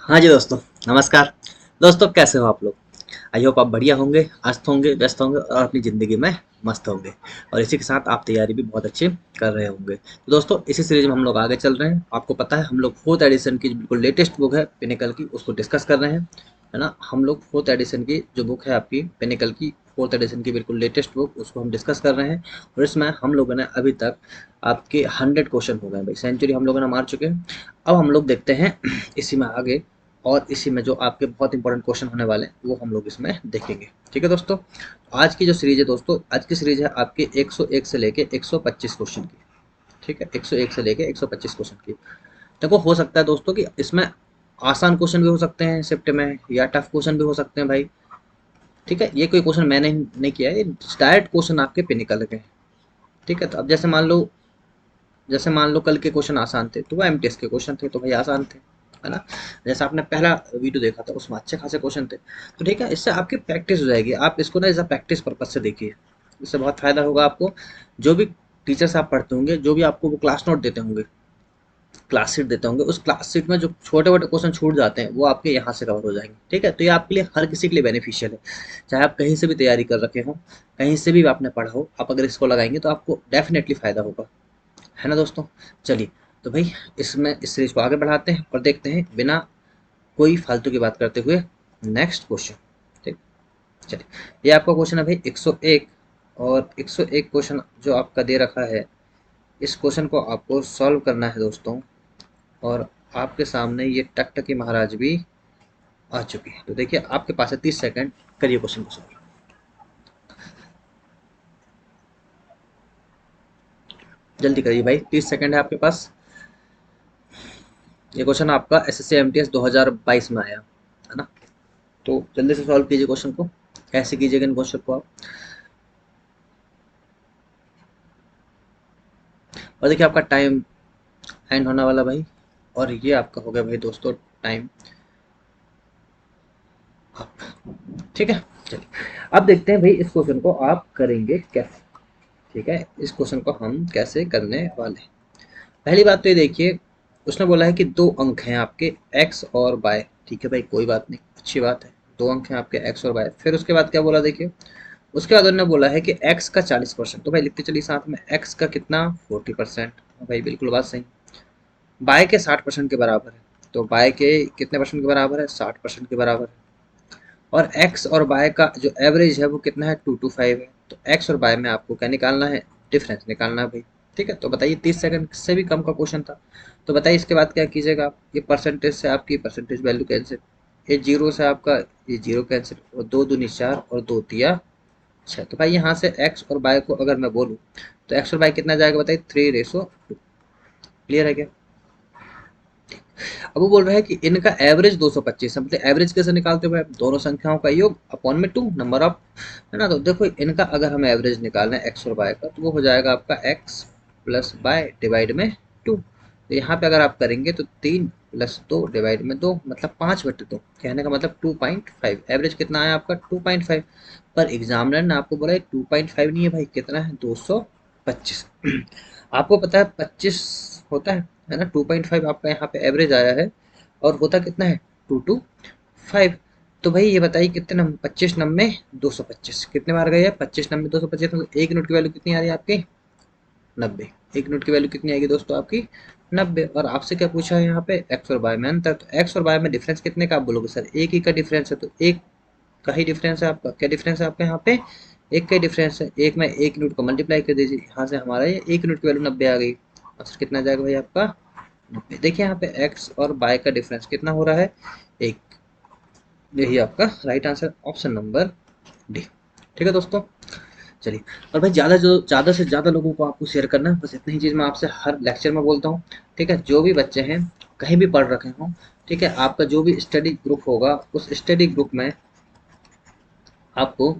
हाँ जी दोस्तों, नमस्कार। दोस्तों कैसे हो आप लोग? आई होप आप बढ़िया होंगे, मस्त होंगे, व्यस्त होंगे और अपनी ज़िंदगी में मस्त होंगे। और इसी के साथ आप तैयारी भी बहुत अच्छी कर रहे होंगे। तो दोस्तों इसी सीरीज में हम लोग आगे चल रहे हैं। आपको पता है हम लोग 4th एडिशन की जो बिल्कुल लेटेस्ट बुक है पिनिकल की, उसको डिस्कस कर रहे हैं, है ना? हम लोग 4th एडिशन की जो बुक है आपकी पिनिकल की 4th एडिशन की बिल्कुल लेटेस्ट बुक, उसको हम डिस्कस कर रहे हैं। और इसमें हम लोगों ने अभी तक आपके 100 क्वेश्चन हो गए भाई, सेंचुरी हम लोगों ने मार चुके हैं। अब हम लोग देखते हैं इसी में आगे, और इसी में जो आपके बहुत इंपॉर्टेंट क्वेश्चन होने वाले हैं वो हम लोग इसमें देखेंगे। ठीक है दोस्तों, आज की जो सीरीज है दोस्तों, आज की सीरीज है आपकी 101 से लेके 125 क्वेश्चन की। ठीक है, 101 से लेके 125 क्वेश्चन की। देखो हो सकता है दोस्तों कि इसमें आसान क्वेश्चन भी हो सकते हैं शिफ्ट में, या टफ क्वेश्चन भी हो सकते हैं भाई। ठीक है, ये कोई क्वेश्चन मैंने नहीं किया है, ये डायरेक्ट क्वेश्चन आपके पे निकल गए। ठीक है, तो अब जैसे मान लो कल के क्वेश्चन आसान थे तो वो एमटीएस के क्वेश्चन थे तो भाई आसान थे, है ना? जैसे आपने पहला वीडियो देखा था उसमें अच्छे खासे क्वेश्चन थे। तो ठीक है, इससे आपकी प्रैक्टिस हो जाएगी। आप इसको ना एज अ प्रैक्टिस पर्पज से देखिए, इससे बहुत फायदा होगा आपको। जो भी टीचर से आप पढ़ते होंगे, जो भी आपको वो क्लास नोट देते होंगे, क्लास शीट देते होंगे, उस क्लास शीट में जो छोटे मोटे क्वेश्चन छूट जाते हैं वो आपके यहाँ से कवर हो जाएंगे। ठीक है, तो ये आपके लिए हर किसी के लिए बेनिफिशियल है। चाहे आप कहीं से भी तैयारी कर रखे हो, कहीं से भी आपने पढ़ा हो, आप अगर इसको लगाएंगे तो आपको डेफिनेटली फायदा होगा, है ना दोस्तों? चलिए, तो भाई इसमें इस सीरीज को आगे बढ़ाते हैं और देखते हैं बिना कोई फालतू की बात करते हुए नेक्स्ट क्वेश्चन। ठीक, चलिए। ये आपका क्वेश्चन है भाई 101, और 101 क्वेश्चन जो आपका दे रखा है, इस क्वेश्चन को आपको सॉल्व करना है दोस्तों। और आपके सामने ये टकटकी महाराज भी आ चुकी है। तो देखिए आपके पास है 30 सेकंड, करिए क्वेश्चन को सॉल्व। जल्दी करिए भाई, 30 सेकंड है आपके पास। ये क्वेश्चन आपका एसएससी एमटीएस 2022 में आया, है ना? तो जल्दी से सॉल्व कीजिए क्वेश्चन को। कैसे कीजिएगा इन क्वेश्चन को आप? और देखिए आपका टाइम एंड होने वाला भाई, और ये आपका हो गया भाई दोस्तों टाइम अप। ठीक है, चलिए अब देखते हैं भाई इस क्वेश्चन को आप करेंगे कैसे। ठीक है, इस क्वेश्चन को हम कैसे करने वाले हैं। पहली बात तो ये देखिए, उसने बोला है कि दो अंक हैं आपके एक्स और वाई। ठीक है भाई, कोई बात नहीं, अच्छी बात है, दो अंक हैं आपके एक्स और वाई। फिर उसके बाद क्या बोला देखिए, उसके बाद उन्होंने बोला है कि एक्स का 40%, तो भाई लिखते चलिए साथ में, एक्स का कितना 40%। भाई बिल्कुल बात सही। बाय के 60% के बराबर है, तो बाय के कितने परसेंट के बराबर है? 60% के बराबर है। और एक्स और बाय का जो एवरेज है वो कितना है? 2 to 5 है। तो एक्स और बाय में आपको क्या निकालना है? डिफरेंस निकालना है भाई। ठीक है, तो बताइए 30 सेकंड से भी कम का क्वेश्चन था। तो बताइए इसके बाद क्या कीजिएगा आप? ये परसेंटेज से आपकी परसेंटेज वैल्यू कैंसिल, ये जीरो से आपका ये जीरो कैंसिल, और दो दूनी चार और दो तिया छः। तो भाई यहाँ से एक्स और बाय को अगर मैं बोलूँ तो एक्स और बाय कितना जाएगा बताइए? 3:2। क्लियर है क्या? अब वो बोल रहा है कि इनका एवरेज 225 है। मतलब एवरेज कैसे निकालते हुए? दोनों संख्याओं का योग अपॉन में 2 नंबर ऑफ, है ना? तो देखो इनका अगर हमें एवरेज निकालना है एक्स और बाय का, तो वो हो जाएगा आपका एक्स प्लस बाय डिवाइड में 2। तो यहाँ पे अगर आप करेंगे तो 3+2 डिवाइड में 2, मतलब 5/2। कहने का मतलब 2.5। एवरेज कितना आया आपका? 2.5। पर एग्जामिनर ने आपको बोला 2.5 नहीं है भाई, कितना है? 225। आपको पता है 25 होता है ना? 2.5 आपका यहाँ पे एवरेज आया है, और होता कितना है? 2 to 5। तो भाई ये बताइए कितने नंबर? 25 9 में 225 कितने बार गए? 25 9 में 225, मतलब एक यूनिट की वैल्यू कितनी आ रही है आपकी? 90। एक यूनिट की वैल्यू कितनी आएगी दोस्तों आपकी? 90। और आपसे क्या पूछा है यहाँ पे? एक्स और वाई में अंतर। तो एक्स और वाई में डिफरेंस कितने का? आप बोलोगे सर एक ही का डिफरेंस है, तो एक का ही डिफरेंस है आपका। क्या डिफरेंस है आपका यहाँ पे? एक का ही डिफरेंस है। एक में एक यूनिट को मल्टीप्लाई कर दीजिए, यहाँ से हमारा ये एक यूनिट की वैल्यू 90 आ गई। आंसर कितना जाएगा भाई आपका? 90। देखिए यहाँ पे एक्स और वाई का डिफरेंस कितना हो रहा है? एक। यही आपका right answer, option number D. ठीक है दोस्तों, चलिए। और भाई ज़्यादा से ज़्यादा लोगों को आपको शेयर करना है, बस इतनी ही चीज़ मैं आपसे हर लेक्चर में बोलता हूँ। ठीक है, जो भी बच्चे हैं कहीं भी पढ़ रखे हों, ठीक है, आपका जो भी स्टडी ग्रुप होगा उस स्टडी ग्रुप में आपको,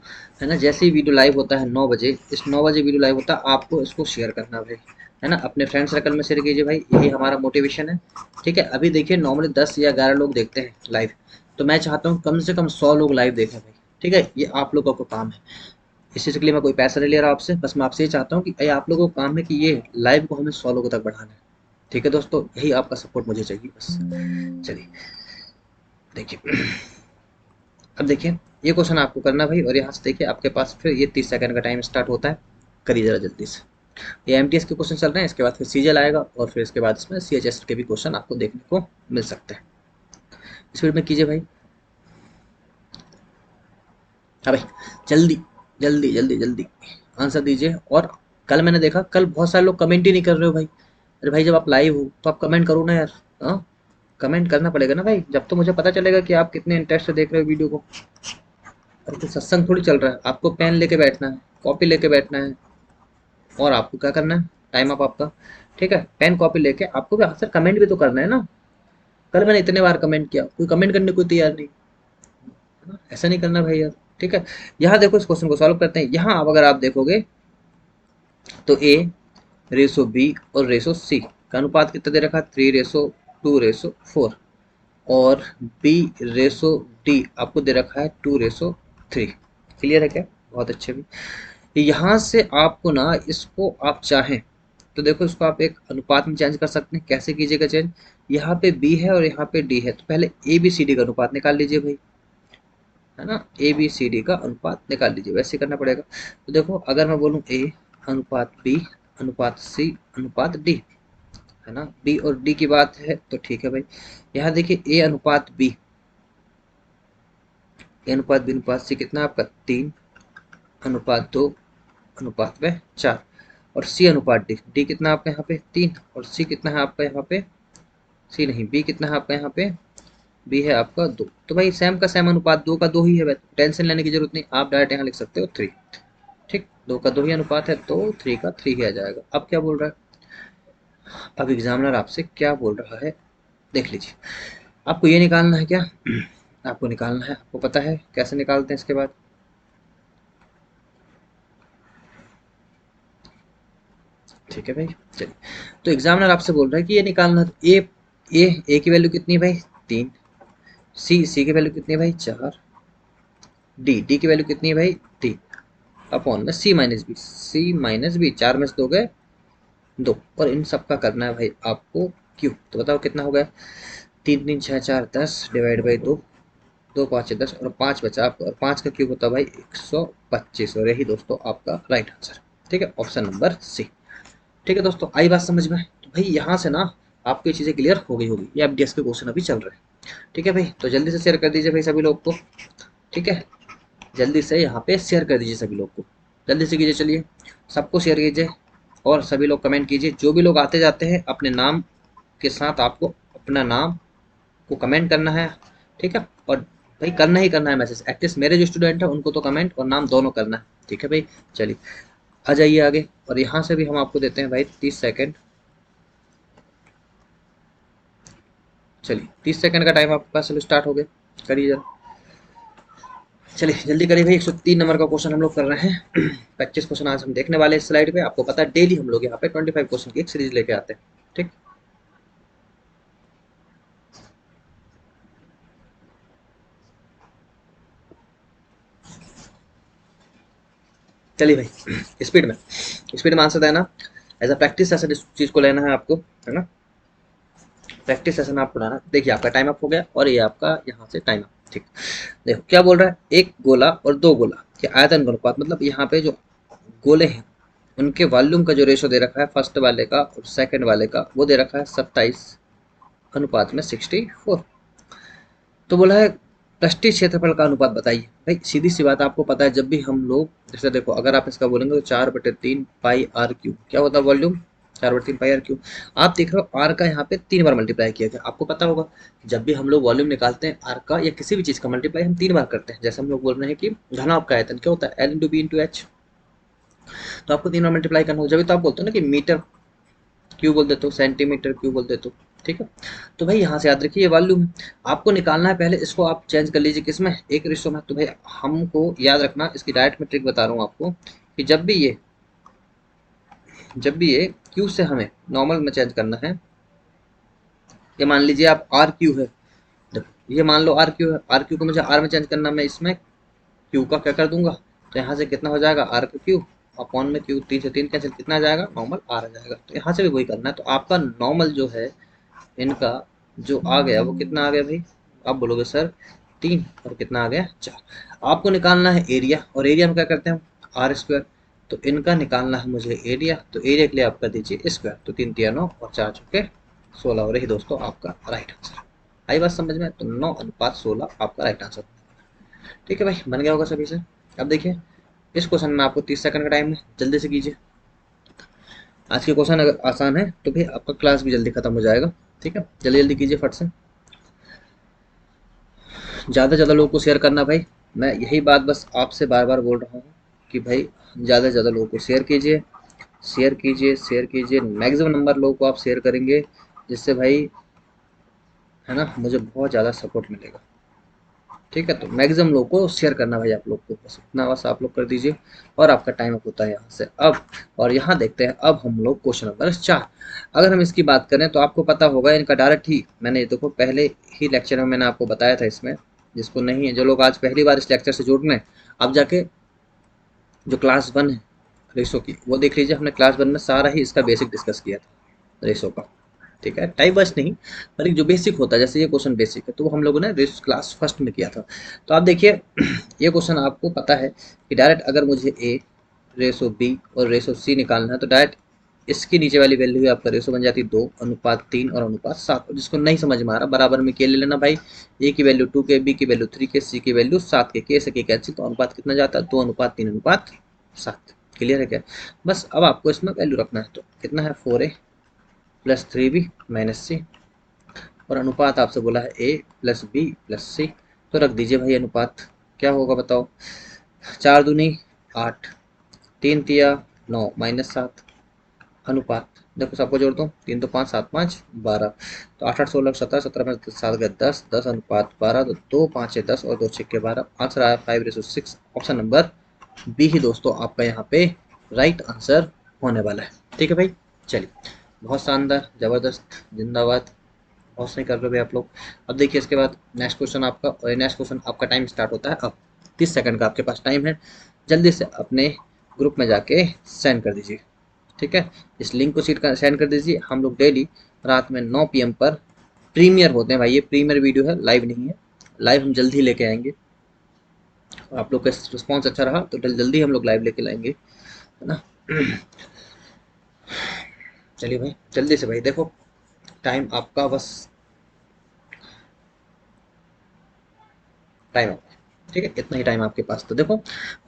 है ना, जैसे ही वीडियो लाइव होता है 9 बजे, इस 9 बजे वीडियो लाइव होता है, आपको इसको शेयर करना भाई, है ना? अपने फ्रेंड सर्कल में शेयर कीजिए भाई, यही हमारा मोटिवेशन है। ठीक है, अभी देखिए नॉर्मली 10 या 11 लोग देखते हैं लाइव, तो मैं चाहता हूँ कम से कम 100 लोग लाइव देखें भाई। ठीक है, ये आप लोगों को काम है। इस चीज़ के लिए मैं कोई पैसा नहीं ले रहा आपसे, बस मैं आपसे ये चाहता हूँ कि ये आप लोगों का काम है कि ये लाइव को हमें 100 लोगों तक बढ़ाना है। ठीक है दोस्तों, यही आपका सपोर्ट मुझे चाहिए बस। चलिए, देखिए अब देखिए ये क्वेश्चन आपको करना भाई, और यहाँ से देखिए आपके पास फिर ये 30 सेकंड का टाइम स्टार्ट होता है। करिए जरा जल्दी से। ये एमटीएस के क्वेश्चन चल रहे हैं, इसके बाद फिर सीजीएल आएगा और फिर इसके बाद इसमें सीएचएस के भी क्वेश्चन आपको देखने को मिल सकते हैं। स्पीड में कीजिए भाई। हाँ भाई, जल्दी जल्दी जल्दी जल्दी आंसर दीजिए। और कल मैंने देखा, कल बहुत सारे लोग कमेंट ही नहीं कर रहे हो भाई। अरे भाई जब आप लाइव हो तो आप कमेंट करो ना यार। हाँ, कमेंट करना पड़ेगा ना भाई, जब तो मुझे पता चलेगा कि आप कितने इंटरेस्ट से देख रहे हो वीडियो को। अरे तो सत्संग थोड़ी चल रहा है, आपको पेन लेके बैठना है, कॉपी लेके बैठना है, और आपको क्या करना है, टाइम अप आपका। ठीक है, पेन कॉपी लेके आपको भी आंसर कमेंट भी तो करना है ना। कल मैंने इतने बार कमेंट किया, कोई कमेंट करने को तैयार नहीं। है ना? ऐसा नहीं करना भाई यार। ठीक है, यहाँ देखो इस क्वेश्चन को सॉल्व करते हैं। यहाँ अब अगर आप देखोगे तो ए रेसो बी और रेसो सी का अनुपात कितना दे रखा है, 3:2:4। और बी रेसो डी आपको दे रखा है 2:3। क्लियर है क्या? बहुत अच्छे भी। यहाँ से आपको ना इसको आप चाहें तो देखो इसको आप एक अनुपात में चेंज कर सकते हैं। कैसे कीजिएगा चेंज? यहाँ पे बी है और यहाँ पे डी है, तो पहले ए बी सी डी का अनुपात निकाल लीजिए भाई। है ना, ए बी सी डी का अनुपात निकाल लीजिए, वैसे करना पड़ेगा। तो देखो अगर मैं बोलूँ ए अनुपात बी अनुपात सी अनुपात डी, है ना, बी और डी की बात है तो ठीक है भाई। यहाँ देखिए ए अनुपात बी, ए अनुपात बी अनुपात सी कितना आपका 3:2 अनुपात में 4। और सी अनुपात डी, डी कितना आपका यहाँ पे 3, और सी कितना है आपका यहाँ पे, सी नहीं बी कितना है आपका यहाँ पे, बी है आपका 2। तो भाई सेम का सेम अनुपात 2 का 2 ही है, टेंशन लेने की जरूरत नहीं, आप डायरेक्ट यहाँ लिख सकते हो 3। ठीक, 2 का 2 ही अनुपात है तो 3 का 3 ही आ जाएगा। अब क्या बोल रहा है, अब एग्जामिनर आपसे क्या बोल रहा है देख लीजिए। आपको ये निकालना है क्या? आपको निकालना है, आपको पता है कैसे निकालते हैं इसके बाद। ठीक है भाई, चलिए। तो एग्जामिनर आपसे बोल रहा है कि ये निकालना है, तो ए की वैल्यू कितनी है भाई 3, सी की वैल्यू कितनी है भाई 4, डी की वैल्यू कितनी है भाई 3, अपॉन में सी माइनस बी 4 में से 2 गए 2, और इन सब का करना है भाई आपको क्यू। तो बताओ कितना हो गया, 3 3 6 4 10 डिवाइड बाई 2, 2 5 10 और 5 बचा आपको, और 5 का क्यूब होता है भाई 125, और यही दोस्तों आपका राइट आंसर। ठीक है, ऑप्शन नंबर सी। ठीक है दोस्तों, आई बात समझ में? तो भाई यहाँ से ना आपको ये चीज़ें क्लियर हो गई होगी। ये एफडीएस के क्वेश्चन अभी चल रहे हैं। ठीक है भाई, तो जल्दी से शेयर कर दीजिए भाई सभी लोग को। ठीक है, जल्दी से यहाँ पे शेयर कर दीजिए सभी लोग को, जल्दी से कीजिए। चलिए सबको शेयर कीजिए और सभी लोग कमेंट कीजिए। जो भी लोग आते जाते हैं अपने नाम के साथ आपको अपना नाम को कमेंट करना है। ठीक है, और भाई करना ही करना है मैसेज, एटलीस्ट मेरे जो स्टूडेंट है उनको तो कमेंट और नाम दोनों करना है। ठीक है भाई, चलिए आ जाइए आगे। और यहाँ से भी हम आपको देते हैं भाई 30 सेकंड। चलिए 30 सेकंड का टाइम आपके पास चलो स्टार्ट हो गया, करिए जरा। चलिए जल्दी करिए भाई। 103 नंबर का क्वेश्चन हम लोग कर रहे हैं। 25 क्वेश्चन आज हम देखने वाले हैं इस स्लाइड पे। आपको पता है डेली हम लोग यहाँ पे 25 क्वेश्चन की एक सीरीज लेके आते हैं। ठीक, चलिए भाई स्पीड में आंसर देना। एज अ प्रैक्टिस सेशन इस चीज को लेना है आपको, है ना, प्रैक्टिस सेशन आपको लाना। देखिए आपका टाइम अप हो गया और ये आपका यहाँ से टाइम अप। ठीक, देखो क्या बोल रहा है, एक गोला और दो गोला के आयतन का अनुपात, मतलब यहाँ पे जो गोले हैं उनके वॉल्यूम का जो रेशो दे रखा है, फर्स्ट वाले का और सेकंड वाले का, वो दे रखा है 27:64। तो बोला है पृष्ठीय क्षेत्रफल का अनुपात बताइए। भाई सीधी सी बात, आपको पता है जब भी हम लोग, जैसे देखो अगर आप इसका बोलेंगे तो 4/3 पाई आर क्यू क्या होता है वॉल्यूम, 4/3 पाई आर क्यू। आप देख रहे हो आर का यहाँ पे 3 बार मल्टीप्लाई किया गया। आपको पता होगा जब भी हम लोग वॉल्यूम निकालते हैं आर का या किसी भी चीज का मल्टीप्लाई हम 3 बार करते हैं। जैसे हम लोग बोल रहे हैं कि घनाभ का आयतन क्या होता है, L into B into H, तो आपको 3 बार मल्टीप्लाई करना हो। जब तो आप बोलते हो ना कि मीटर क्यों बोल देते हो, सेंटीमीटर क्यों बोल देते हो। ठीक है, तो भाई यहाँ से याद रखिए ये वॉल्यूम आपको निकालना है। पहले इसको आप चेंज कर लीजिए किसमें, एक रेशो में। तो भाई हमको याद रखना, इसकी डायरेक्ट में ट्रिक बता रहा हूँ आपको, कि जब भी ये क्यू से हमें नॉर्मल में चेंज करना है। ये मान लीजिए आप आर क्यू है, देखो ये मान लो आर क्यू है, आर क्यू को मुझे आर में चेंज करना, मैं इसमें क्यू का क्या कर दूंगा, तो यहाँ से कितना हो जाएगा आर का क्यू अपॉन में क्यू, 3 से 3 कैंसिल, कितना आ जाएगा नॉर्मल आर आ जाएगा। तो यहाँ से भी वही करना है। तो आपका नॉर्मल जो है इनका जो आ गया वो कितना आ गया भाई, आप बोलोगे सर 3 और कितना आ गया 4। आपको निकालना है एरिया, और एरिया में क्या करते हैं आर स्क्वायर, तो इनका निकालना है मुझे एरिया, तो एरिया के लिए आप कर दीजिए स्क्वायर, तो 3 तिया 9 और 4 चौके 16, और यही दोस्तों आपका राइट आंसर। आई बात समझ में, तो 9:16 आपका राइट आंसर। ठीक है भाई, बन गया होगा सभी से। अब देखिए इस क्वेश्चन में आपको 30 सेकंड का टाइम है, जल्दी से कीजिए। आज के क्वेश्चन अगर आसान है तो फिर आपका क्लास भी जल्दी खत्म हो जाएगा। ठीक है, जल्दी जल्दी कीजिए फट से, ज़्यादा से ज़्यादा लोगों को शेयर करना भाई। मैं यही बात बस आपसे बार बार बोल रहा हूँ कि भाई ज़्यादा से ज़्यादा लोगों को शेयर कीजिए, शेयर कीजिए, शेयर कीजिए। मैक्सिमम नंबर लोगों को आप शेयर करेंगे जिससे भाई, है ना, मुझे बहुत ज़्यादा सपोर्ट मिलेगा। ठीक है, तो मैक्सिमम लोगों को शेयर करना भाई, आप लोग को बस इतना बस आप लोग कर दीजिए, और आपका टाइम अप होता है यहाँ से अब। और यहाँ देखते हैं अब हम लोग क्वेश्चन नंबर 4। अगर हम इसकी बात करें तो आपको पता होगा इनका डायरेक्ट ही, मैंने देखो पहले ही लेक्चर में मैंने आपको बताया था इसमें, जिसको नहीं है, जो लोग आज पहली बार इस लेक्चर से जुड़ रहे हैं, आप जाके जो क्लास 1 है रेशो की वो देख लीजिए। हमने क्लास 1 में सारा ही इसका बेसिक डिस्कस किया था रेशो का। ठीक है, टाइप वाइज नहीं, पर एक जो बेसिक होता है, जैसे ये क्वेश्चन बेसिक है तो वो हम लोगों ने रेस क्लास फर्स्ट में किया था। तो आप देखिए ये क्वेश्चन आपको पता है कि डायरेक्ट अगर मुझे ए रेसो बी और रेसो सी निकालना है तो डायरेक्ट इसकी नीचे वाली वैल्यू है आपका रेसो बन जाती है 2:3 और अनुपात 7। जिसको नहीं समझ में आ रहा बराबर में के ले लेना भाई, ए की वैल्यू 2 के, बी की वैल्यू 3 के, सी की वैल्यू 7 के से के कैंसिल, तो अनुपात कितना जाता है 2:3:7। क्लियर है क्या? बस अब आपको इसमें वैल्यू रखना है, तो कितना है 4a प्लस 3b माइनस सी, और अनुपात आपसे बोला है ए प्लस बी प्लस सी, तो रख दीजिए भाई अनुपात। क्या होगा बताओ, 4 दूनी 8, 3 तिया 9 माइनस 7, अनुपात देखो सबको जोड़ दो, 3 तो 5, 7 5 12, तो 8 8 16 17, 17 में 7 गए 10, 10 अनुपात 12, तो 2 5 है 10 और 2 6 के 12, आंसर आया 5:6। ऑप्शन नंबर बी ही दोस्तों आपका यहाँ पे राइट आंसर होने वाला है। ठीक है भाई, चलिए, बहुत शानदार, जबरदस्त, जिंदाबाद, बहुत सही कर रहे हो भाई आप लोग। अब देखिए इसके बाद नेक्स्ट क्वेश्चन आपका, और नेक्स्ट क्वेश्चन आपका टाइम स्टार्ट होता है अब। 30 सेकंड का आपके पास टाइम है, जल्दी से अपने ग्रुप में जाके सेंड कर दीजिए। ठीक है, इस लिंक को सेंड कर दीजिए। हम लोग डेली रात में 9 PM पर प्रीमियर होते हैं भाई, ये प्रीमियर वीडियो है, लाइव नहीं है। लाइव हम जल्दी लेके आएंगे, और आप लोग का रिस्पॉन्स अच्छा रहा तो जल्दी हम लोग लाइव लेके लाएंगे, है ना। चलिए भाई जल्दी से भाई, देखो टाइम आपका बस, टाइम अप। ठीक है, इतना ही टाइम आपके पास, तो देखो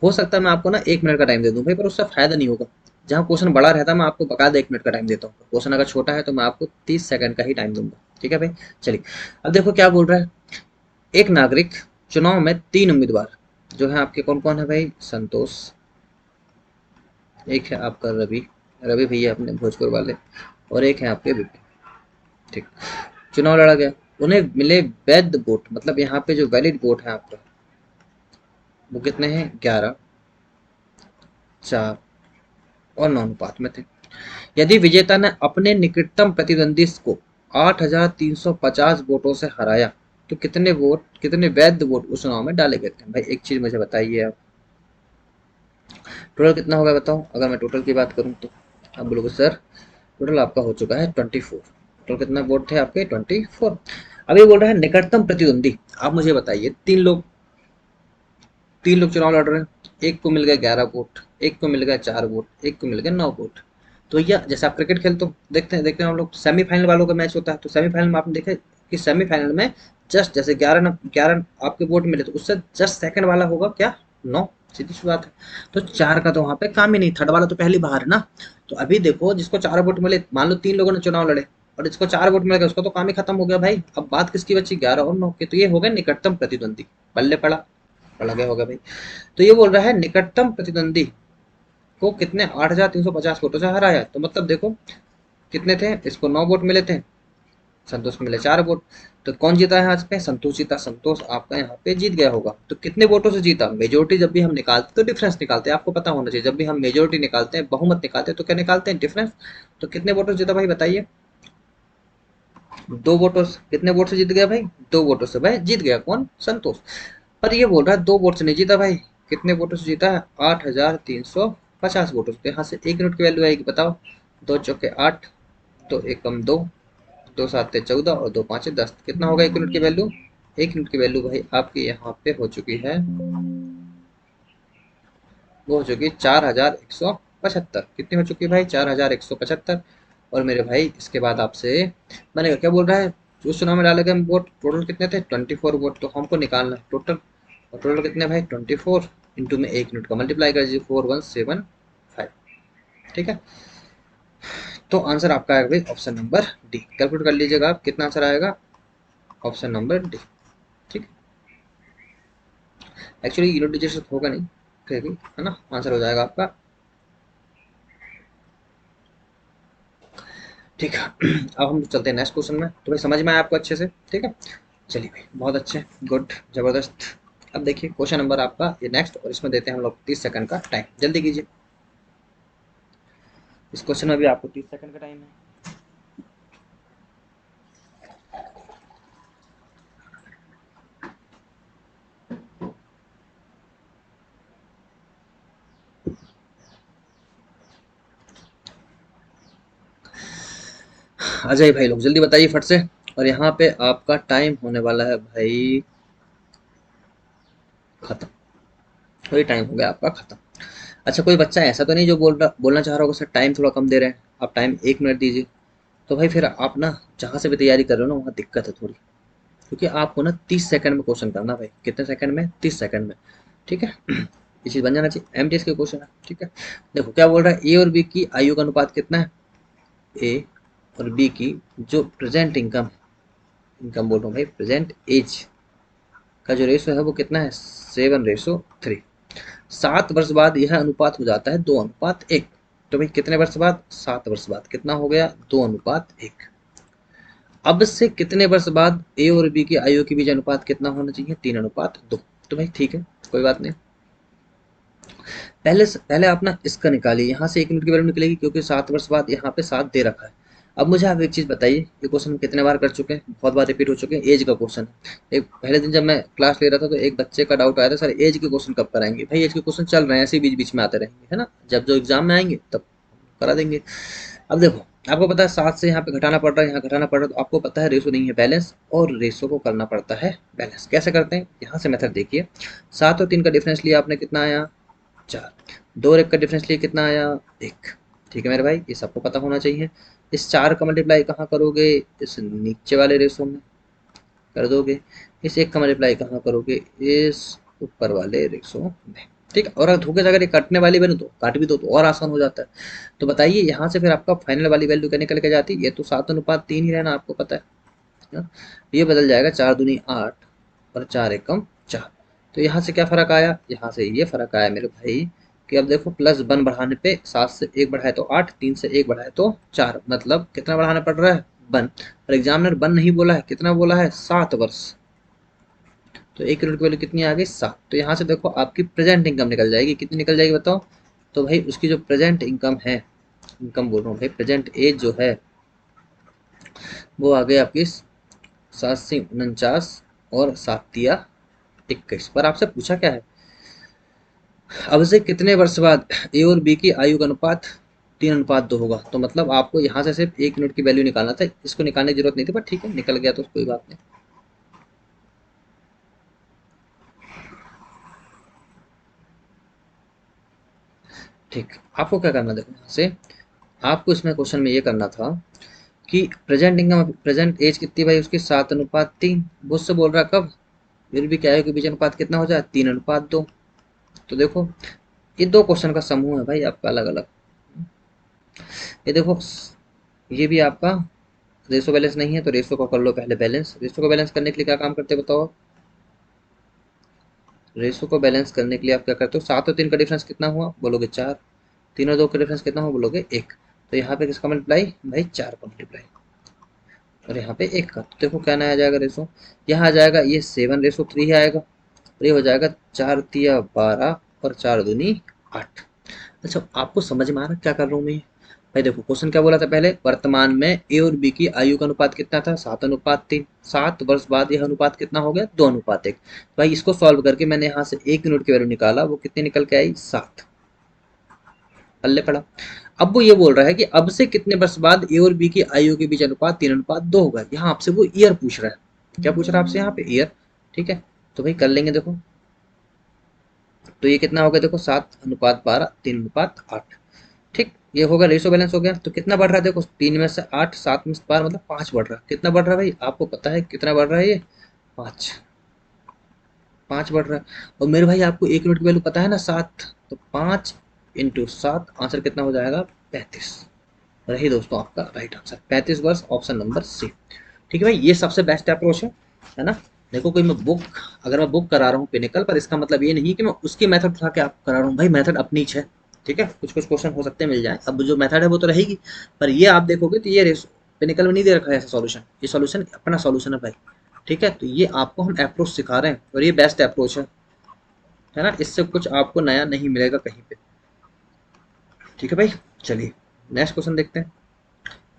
हो सकता है मैं आपको ना 1 मिनट का टाइम दे दूं भाई, पर उससे फायदा नहीं होगा। जहाँ क्वेश्चन बड़ा रहता है मैं आपको बकायदा 1 मिनट का टाइम देता हूँ, क्वेश्चन अगर छोटा है तो मैं आपको 30 सेकंड का ही टाइम दूंगा। ठीक है भाई, चलिए अब देखो क्या बोल रहा है। एक नागरिक चुनाव में 3 उम्मीदवार जो है आपके, कौन कौन है भाई, संतोष, एक है आपका रवि, रवि भैया अपने भोजपुर वाले, और एक है आपके विपिन। ठीक, चुनाव लड़ा गया, उन्हें मिले वैध वोट, मतलब यहाँ पे जो वैलिड वोट है आपका वो कितने हैं, 11, 4 और 9 अनुपात में थे। यदि विजेता ने अपने निकटतम प्रतिद्वंदी को 8,350 वोटों से हराया तो कितने वोट, कितने वैध वोट उस चुनाव में डाले गए थे। भाई एक चीज मुझे बताइए आप, टोटल कितना होगा बताओ। अगर मैं टोटल की बात करूं तो आप बोलोगे सर टोटल आपका हो चुका है 24। टोटल कितना वोट थे आपके 24। अब ये बोल रहा है निकटतम प्रतिद्वंदी, आप मुझे बताइए, 3 लोग चुनाव लड़ रहे हैं, एक को मिल गया 11 वोट, एक को मिल गया 4 वोट, एक को मिल गया 9 वोट। तो भैया जैसे आप क्रिकेट खेलते हो, देखते हैं हम लोग, सेमीफाइनल वालों का मैच होता है, तो सेमीफाइनल में आपने देखा कि सेमीफाइनल में जस्ट जैसे 11 आपके वोट मिले तो उससे जस्ट सेकंड वाला होगा क्या, 9, सीधी सी बात है। तो 4 का तो वहां पे काम ही नहीं, थर्ड वाला तो पहली बाहर है ना। तो अभी देखो जिसको 4 वोट मिले, मान लो 3 लोगों ने चुनाव लड़े और जिसको 4 वोट मिल गए उसका तो काम ही खत्म हो गया भाई। अब बात किसकी बची, 11 और 9 की, तो ये हो गए निकटतम प्रतिद्वंदी। बल्ले पड़ा, पड़ा गया होगा भाई। तो ये बोल रहा है निकटतम प्रतिद्वंदी को कितने 8,350 वोटों से हराया, तो मतलब देखो कितने थे, इसको 9 वोट मिले थे, संतोष को मिले 4 वोट। तो कौन जीता है आज पे, संतोष जीता, संतोष आपका यहाँ पे जीत गया होगा। तो कितने वोटों से जीता, मेजोरिटी जब भी हम निकालते तो डिफरेंस निकालते हैं, आपको पता होना चाहिए, जब भी हम मेजोरिटी निकालते हैं, बहुमत निकालते हैं, तो क्या निकालते हैं, डिफरेंस। तो कितने वोटों से जीता भाई बताइए, 2 वोटों से। कितने वोट से जीत गया भाई, 2 वोटों से भाई जीत गया कौन, संतोष। पर ये बोल रहा है 2 वोट से नहीं जीता भाई, कितने वोटों से जीता है, 8,350 वोटों से। तो यहाँ से 1 यूनिट की वैल्यू आएगी बताओ, 2 चौके 8, 2 एकम 2, 2 7 14 और 2 5 10, कितना होगा 1 यूनिट की वैल्यू, एक यूनिट की वैल्यू भाई आपकी यहाँ पे हो चुकी है, वो हो चुकी है 4175। कितनी हो चुकी है भाई? 4175। और मेरे भाई इसके बाद आपसे मैंने क्या बोल रहा है, जो चुनाव में डाले गए वोट टोटल कितने थे? 24 वोट। तो हमको निकालना है टोटल, और टोटल कितने भाई? 24 इंटू में एक यूनिट का मल्टीप्लाई कर दीजिए 4175। ठीक है, तो आंसर आपका आएगा भाई ऑप्शन नंबर डी। कैलकुलेट कर लीजिएगा आप, कितना आंसर आएगा? Option number D. ठीक है, एक्चुअली यूनिट डिजिट से होगा नहीं, फिर भी है ना, आंसर हो जाएगा आपका। ठीक है, अब हम चलते हैं नेक्स्ट क्वेश्चन में। तो भाई समझ में आया आपको अच्छे से? ठीक है, चलिए भाई, बहुत अच्छे, गुड, जबरदस्त। अब देखिए क्वेश्चन नंबर आपका ये नेक्स्ट, और इसमें देते हैं हम लोग 30 सेकंड का टाइम, जल्दी कीजिए। इस क्वेश्चन में भी आपको 30 सेकंड का टाइम है। आ जाइए भाई लोग, जल्दी बताइए फट से। और यहाँ पे आपका टाइम होने वाला है भाई खत्म, वही टाइम हो गया आपका खत्म। अच्छा, कोई बच्चा ऐसा तो नहीं जो बोलना चाह रहा होगा सर टाइम थोड़ा कम दे रहे हैं, आप टाइम 1 मिनट दीजिए। तो भाई फिर आप ना जहाँ से भी तैयारी कर रहे हो ना, वहाँ दिक्कत है थोड़ी, क्योंकि आपको ना 30 सेकंड में क्वेश्चन करना भाई। कितने सेकंड में? 30 सेकंड में। ठीक है, ये चीज़ बन जाना चाहिए, एमटीएस के क्वेश्चन है। ठीक है, देखो क्या बोल रहा है, ए और बी की आयु का अनुपात कितना है? ए और बी की जो प्रेजेंट इनकम, इनकम बोल रहा हूँ भाई, प्रेजेंट एज का जो रेशो है वो कितना है? 7:3। 7 वर्ष बाद यह अनुपात हो जाता है 2:1। तो भाई कितने वर्ष बाद? 7 वर्ष बाद कितना हो गया? 2:1। अब से कितने वर्ष बाद ए और बी की आयु के बीच अनुपात कितना होना चाहिए? 3:2। तो भाई ठीक है, कोई बात नहीं। पहले आप ना इसका निकालिए, यहाँ से 1 मिनट की वैल्यू निकलेगी, क्योंकि 7 वर्ष बाद यहाँ पे 7 दे रखा है। अब मुझे आप एक चीज़ बताइए, ये क्वेश्चन कितने बार कर चुके हैं? बहुत बार रिपीट हो चुके हैं, एज का क्वेश्चन है। एक पहले दिन जब मैं क्लास ले रहा था तो एक बच्चे का डाउट आया था, सर एज के क्वेश्चन कब कराएंगे? भाई एज के क्वेश्चन चल रहे हैं, ऐसे बीच बीच में आते रहेंगे, है ना, जब जो एग्जाम में आएंगे तब करा देंगे। अब देखो, आपको पता है 7 से यहाँ पे घटाना पड़ रहा है, यहाँ घटाना पड़ रहा है, तो आपको पता है रेशो नहीं है बैलेंस, और रेशो को करना पड़ता है बैलेंस। कैसे करते हैं? यहाँ से मेथड देखिए, 7 और 3 का डिफरेंस लिया आपने, कितना आया? 4। 2 और 1 का डिफरेंस लिए कितना आया? 1। ठीक है मेरे भाई, ये सबको पता होना चाहिए। इस 4 का मल्टीप्लाई कहाँ करोगे? इस नीचे वाले रेशो में कर दोगे। इस 1 का मल्टीप्लाई कहाँ करोगे? इस ऊपर वाले रेशो में। ठीक है, और अगर धोखे से अगर ये काटने वाली बने तो काट भी दो तो और आसान हो जाता है। तो बताइए यहाँ से फिर आपका फाइनल वाली वैल्यू क्या निकल के जाती है? ये तो 7:3 ही रहना, आपको पता है ना? ये बदल जाएगा 4×2 = 8 और 4×1 = 4। तो यहाँ से क्या फर्क आया? यहाँ से ये फर्क आया मेरे भाई कि अब देखो प्लस 1 बढ़ाने पे 7 से 1 बढ़ाए तो 8, 3 से 1 बढ़ाए तो 4, मतलब कितना बढ़ाना पड़ रहा है? 1। और एग्जामिनर 1 नहीं बोला है, कितना बोला है? 7 वर्ष। तो 1 यूनिट की वैल्यू कितनी आ गई? 7। तो यहाँ से देखो आपकी प्रेजेंट इनकम निकल जाएगी, कितनी निकल जाएगी बताओ? तो भाई उसकी जो प्रेजेंट इनकम है, इनकम बोल रहा हूँ भाई, प्रेजेंट एज जो है वो आ गई आपकी 7 से 49 और 7×3 = 21। पर आपसे पूछा क्या है, अब से कितने वर्ष बाद ए और बी की आयु का अनुपात 3:2 होगा? तो मतलब आपको यहाँ से सिर्फ 1 यूनिट की वैल्यू निकालना था, इसको निकालने की जरूरत नहीं थी, पर ठीक है निकल गया तो कोई बात नहीं। ठीक, आपको क्या करना, देखो यहाँ से आपको इसमें क्वेश्चन में ये करना था कि प्रेजेंट इनकम, प्रेजेंट एज कितनी भाई उसकी? 7:3। मुझसे बोल रहा कब? फिर भी क्या है कि बीच अनुपात कितना हो जाए? 3:2। तो देखो ये दो क्वेश्चन का समूह है भाई आपका अलग अलग। ये देखो, ये भी आपका रेशो बैलेंस नहीं है, तो रेशो को कर लो पहले बैलेंस। रेशो को बैलेंस करने के लिए क्या काम करते हैं बताओ? रेशो को बैलेंस करने के लिए आप क्या करते हो? 7 और 3 का डिफरेंस कितना हुआ बोलोगे? 4। 3 और 2 का डिफरेंस कितना हुआ बोलोगे? 1। तो यहाँ पे किसका मल्टीप्लाई भाई? 4 का मल्टीप्लाई, और यहाँ पे 1 का। तो देखो क्या नया आ जाएगा रेशो, यहाँ आ जाएगा ये 7:3 ही आएगा, और ये हो जाएगा 4×3 = 12 और 4×2 = 8। अच्छा, आपको समझ में आ रहा क्या कर रहा हूँ मैं? भाई देखो क्वेश्चन क्या बोला था पहले, वर्तमान में ए और बी की आयु का अनुपात कितना था? 7:3। 7 वर्ष बाद यह अनुपात कितना हो गया? 2:1। भाई इसको सॉल्व करके मैंने यहाँ से 1 यूनिट की वैल्यू निकाला, वो कितनी निकल के आई? 7। पल्ले पड़ा। अब वो ये बोल रहा है कि अब से कितने वर्ष बाद ए और बी की आयु के बीच अनुपात 3:2 होगा। यहाँ आपसे वो ईयर पूछ रहा है। क्या पूछ रहा है आपसे यहाँ पे? ईयर। ठीक है, तो भाई कर लेंगे देखो, तो ये कितना हो गया देखो 7:12, 3:8। ठीक, ये होगा रेशो बैलेंस हो गया। तो कितना बढ़ रहा है देखो, 3 में से 8, 7 में से 12, मतलब 5 बढ़ रहा है। कितना बढ़ रहा है भाई, आपको पता है कितना बढ़ रहा है ये, 5, 5 बढ़ रहा है। और मेरे भाई आपको 1 यूनिट की वैल्यू पता है ना 7, तो 5 × 7, आंसर कितना हो जाएगा 35। रही दोस्तों आपका राइट आंसर 35 वर्ष, ऑप्शन नंबर सी। ठीक है भाई, ये सबसे बेस्ट अप्रोच है ना। देखो कोई मैं बुक, अगर मैं बुक करा रहा हूँ पिनिकल पर, इसका मतलब ये नहीं कि मैं उसकी मेथड उठा के आप करा रहा हूँ भाई, मेथड अपनी है। ठीक है, कुछ कुछ क्वेश्चन हो सकते हैं मिल जाए, अब जो मेथड है वो तो रहेगी, पर ये आप देखोगे तो ये पिनिकल में नहीं दे रखा है ऐसा सॉल्यूशन, ये सॉल्यूशन अपना सॉल्यूशन है भाई। ठीक है, तो ये आपको हम अप्रोच सिखा रहे हैं और ये बेस्ट अप्रोच है ना, इससे कुछ आपको नया नहीं मिलेगा कहीं पे। ठीक है भाई, चलिए नेक्स्ट क्वेश्चन देखते हैं।